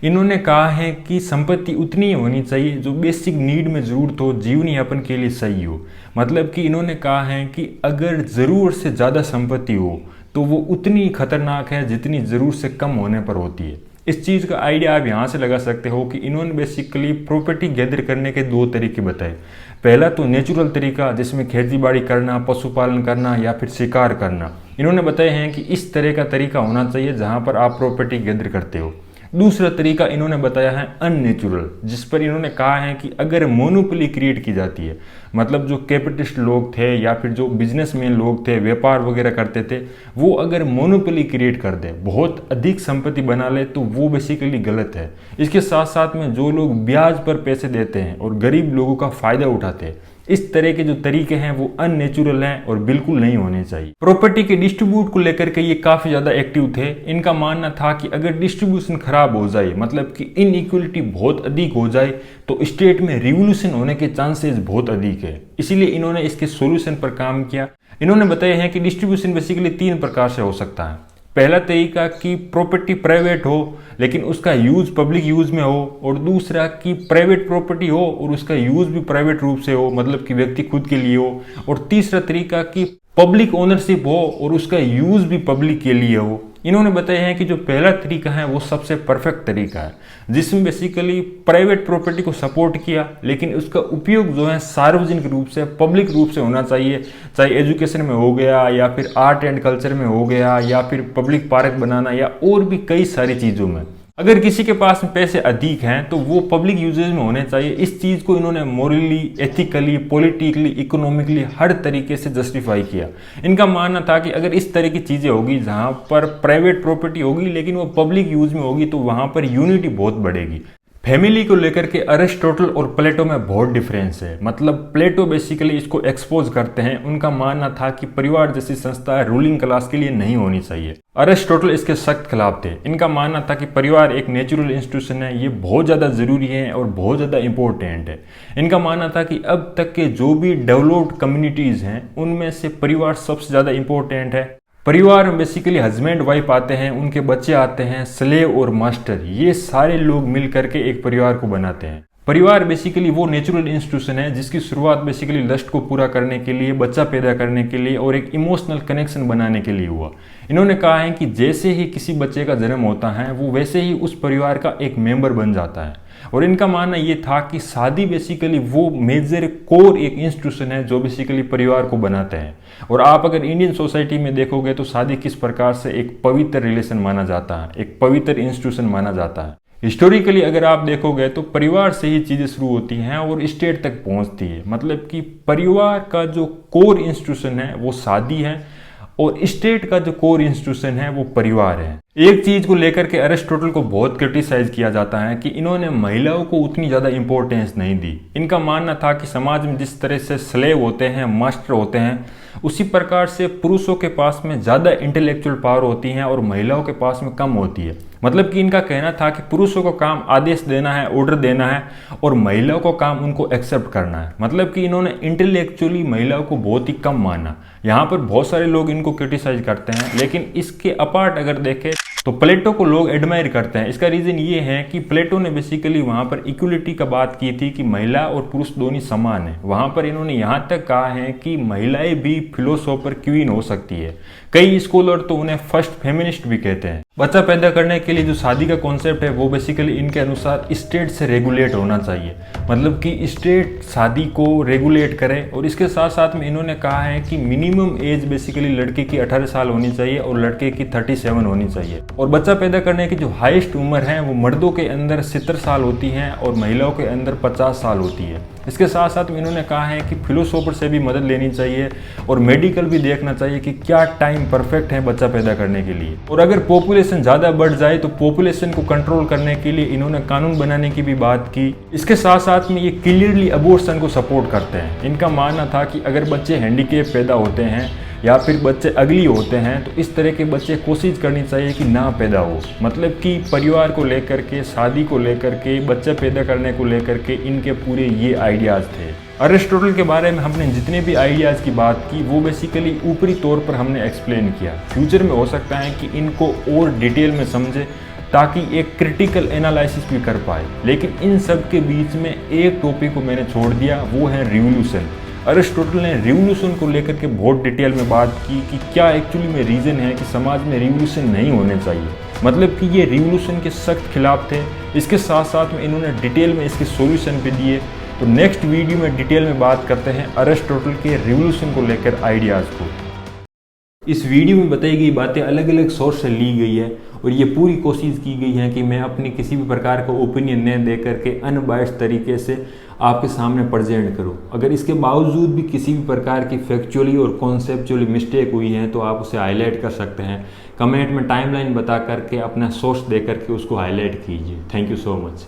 इन्होंने कहा है कि संपत्ति उतनी ही होनी चाहिए जो बेसिक नीड में ज़रूरत हो, जीवन यापन के लिए सही हो। मतलब कि इन्होंने कहा है कि अगर ज़रूरत से ज़्यादा संपत्ति हो तो वो उतनी खतरनाक है जितनी ज़रूरत से कम होने पर होती है। इस चीज़ का आइडिया आप यहाँ से लगा सकते हो कि इन्होंने बेसिकली प्रॉपर्टी गैदर करने के 2 तरीके बताए। पहला तो नेचुरल तरीका जिसमें खेती बाड़ी करना, पशुपालन करना या फिर शिकार करना। इन्होंने बताए हैं कि इस तरह का तरीका होना चाहिए जहाँ पर आप प्रॉपर्टी गैदर करते हो। दूसरा तरीका इन्होंने बताया है अननेचुरल, जिस पर इन्होंने कहा है कि अगर मोनोपोली क्रिएट की जाती है, मतलब जो कैपिटलिस्ट लोग थे या फिर जो बिजनेसमैन लोग थे, व्यापार वगैरह करते थे, वो अगर मोनोपोली क्रिएट कर दे, बहुत अधिक संपत्ति बना ले, तो वो बेसिकली गलत है। इसके साथ साथ में जो लोग ब्याज पर पैसे देते हैं और गरीब लोगों का फायदा उठाते हैं, इस तरह के जो तरीके हैं वो अननेचुरल हैं और बिल्कुल नहीं होने चाहिए। प्रॉपर्टी के डिस्ट्रीब्यूट को लेकर के ये काफी ज्यादा एक्टिव थे। इनका मानना था कि अगर डिस्ट्रीब्यूशन खराब हो जाए, मतलब कि इनइक्वलिटी बहुत अधिक हो जाए, तो स्टेट में रिवोल्यूशन होने के चांसेस बहुत अधिक है। इसीलिए इन्होंने इसके सॉल्यूशन पर काम किया। इन्होंने बताया है कि डिस्ट्रीब्यूशन बेसिकली 3 प्रकार से हो सकता है। पहला तरीका कि प्रॉपर्टी प्राइवेट हो लेकिन उसका यूज पब्लिक यूज में हो, और दूसरा कि प्राइवेट प्रॉपर्टी हो और उसका यूज भी प्राइवेट रूप से हो, मतलब कि व्यक्ति खुद के लिए हो, और तीसरा तरीका कि पब्लिक ओनरशिप हो और उसका यूज भी पब्लिक के लिए हो। इन्होंने बताया है कि जो पहला तरीका है वो सबसे परफेक्ट तरीका है, जिसमें बेसिकली प्राइवेट प्रॉपर्टी को सपोर्ट किया, लेकिन उसका उपयोग जो है सार्वजनिक रूप से, पब्लिक रूप से होना चाहिए, चाहे एजुकेशन में हो गया या फिर आर्ट एंड कल्चर में हो गया या फिर पब्लिक पार्क बनाना या और भी कई सारी चीज़ों में। अगर किसी के पास में पैसे अधिक हैं तो वो पब्लिक यूजेज में होने चाहिए। इस चीज़ को इन्होंने मोरली, एथिकली, पॉलिटिकली, इकोनॉमिकली हर तरीके से जस्टिफाई किया। इनका मानना था कि अगर इस तरह की चीज़ें होगी जहाँ पर प्राइवेट प्रॉपर्टी होगी लेकिन वो पब्लिक यूज में होगी तो वहाँ पर यूनिटी बहुत बढ़ेगी। फैमिली को लेकर के अरिस्टोटल और प्लेटो में बहुत डिफरेंस है। मतलब प्लेटो बेसिकली इसको एक्सपोज करते हैं। उनका मानना था कि परिवार जैसी संस्था रूलिंग क्लास के लिए नहीं होनी चाहिए। अरिस्टोटल इसके सख्त खिलाफ थे। इनका मानना था कि परिवार एक नेचुरल इंस्टीट्यूशन है, ये बहुत ज़्यादा ज़रूरी है और बहुत ज़्यादा इंपॉर्टेंट है। इनका मानना था कि अब तक के जो भी डेवलप्ड कम्युनिटीज़ हैं उनमें से परिवार सबसे ज़्यादा इंपॉर्टेंट है। परिवार में बेसिकली हस्बैंड वाइफ आते हैं, उनके बच्चे आते हैं, स्लेव और मास्टर, ये सारे लोग मिल करके एक परिवार को बनाते हैं। परिवार बेसिकली वो नेचुरल इंस्टीट्यूशन है जिसकी शुरुआत बेसिकली लस्ट को पूरा करने के लिए, बच्चा पैदा करने के लिए और एक इमोशनल कनेक्शन बनाने के लिए हुआ। इन्होंने कहा है कि जैसे ही किसी बच्चे का जन्म होता है वो वैसे ही उस परिवार का एक मेंबर बन जाता है। और इनका मानना ये था कि शादी बेसिकली वो मेजर कोर एक इंस्टीट्यूशन है जो बेसिकली परिवार को बनाते हैं। और आप अगर इंडियन सोसाइटी में देखोगे तो शादी किस प्रकार से एक पवित्र रिलेशन माना जाता है, एक पवित्र इंस्टीट्यूशन माना जाता है। हिस्टोरिकली अगर आप देखोगे तो परिवार से ही चीज़ें शुरू होती हैं और स्टेट तक पहुंचती है। मतलब कि परिवार का जो कोर इंस्टीट्यूशन है वो शादी है और स्टेट का जो कोर इंस्टीट्यूशन है वो परिवार है। एक चीज को लेकर के अरिस्टोटल को बहुत क्रिटिसाइज किया जाता है कि इन्होंने महिलाओं को उतनी ज्यादा इंपॉर्टेंस नहीं दी। इनका मानना था कि समाज में जिस तरह से स्लेव होते हैं, मास्टर होते हैं, उसी प्रकार से पुरुषों के पास में ज्यादा इंटेलेक्चुअल पावर होती है और महिलाओं के पास में कम होती है। मतलब कि इनका कहना था कि पुरुषों को काम आदेश देना है, ऑर्डर देना है, और महिलाओं को काम उनको एक्सेप्ट करना है। मतलब कि इन्होंने इंटेलेक्चुअली महिलाओं को बहुत ही कम माना। यहाँ पर बहुत सारे लोग इनको क्रिटिसाइज करते हैं, लेकिन इसके अपार्ट अगर देखें तो प्लेटो को लोग एडमायर करते हैं। इसका रीजन ये है कि प्लेटो ने बेसिकली वहाँ पर इक्वलिटी का बात की थी कि महिला और पुरुष दोनों समान है। वहाँ पर इन्होंने यहाँ तक कहा है कि महिलाएं भी फिलोसोफर क्वीन हो सकती है। कई स्कॉलर तो उन्हें फर्स्ट फेमिनिस्ट भी कहते हैं। बच्चा पैदा करने के लिए जो शादी का कॉन्सेप्ट है वो बेसिकली इनके अनुसार स्टेट से रेगुलेट होना चाहिए। मतलब कि स्टेट शादी को रेगुलेट करे। और इसके साथ साथ में इन्होंने कहा है कि मिनिमम एज बेसिकली लड़के की 18 साल होनी चाहिए और लड़के की 37 होनी चाहिए। और बच्चा पैदा करने की जो हाईएस्ट उम्र है वो मर्दों के अंदर 70 साल होती है और महिलाओं के अंदर 50 साल होती है। इसके साथ साथ में इन्होंने कहा है कि फिलोसोफर से भी मदद लेनी चाहिए और मेडिकल भी देखना चाहिए कि क्या टाइम परफेक्ट है बच्चा पैदा करने के लिए। और अगर पॉपुलेशन ज़्यादा बढ़ जाए तो पॉपुलेशन को कंट्रोल करने के लिए इन्होंने कानून बनाने की भी बात की। इसके साथ साथ में ये क्लियरली अबॉर्शन को सपोर्ट करते हैं। इनका मानना था कि अगर बच्चे हैंडीकेप पैदा होते हैं या फिर बच्चे अगली होते हैं, तो इस तरह के बच्चे कोशिश करनी चाहिए कि ना पैदा हो। मतलब कि परिवार को लेकर के, शादी को लेकर के, बच्चे पैदा करने को लेकर के इनके पूरे ये आइडियाज़ थे। अरिस्टोटल के बारे में हमने जितने भी आइडियाज़ की बात की वो बेसिकली ऊपरी तौर पर हमने एक्सप्लेन किया। फ्यूचर में हो सकता है कि इनको और डिटेल में समझे ताकि एक क्रिटिकल एनालिसिस भी कर पाए। लेकिन इन सब के बीच में एक टॉपिक को मैंने छोड़ दिया, वो है रिवोल्यूशन। अरिस्टोटल ने रिवोल्यूशन को लेकर के बहुत डिटेल में बात की कि क्या एक्चुअली में रीज़न है कि समाज में रिवोल्यूशन नहीं होने चाहिए। मतलब कि ये रिवोल्यूशन के सख्त खिलाफ थे। इसके साथ साथ में इन्होंने डिटेल में इसके सॉल्यूशन भी दिए। तो नेक्स्ट वीडियो में डिटेल में बात करते हैं अरिस्टोटल के रिवोल्यूशन को लेकर आइडियाज़ को। इस वीडियो में बताई गई बातें अलग अलग सोर्स से ली गई है और ये पूरी कोशिश की गई है कि मैं अपनी किसी भी प्रकार का ओपिनियन न दे करके अनबायस्ड तरीके से आपके सामने प्रेजेंट करूं। अगर इसके बावजूद भी किसी भी प्रकार की फैक्चुअली और कॉन्सेप्चुअली मिस्टेक हुई है तो आप उसे हाईलाइट कर सकते हैं। कमेंट में टाइमलाइन बता करके अपना सोर्स दे करके उसको हाईलाइट कीजिए। Thank you so much.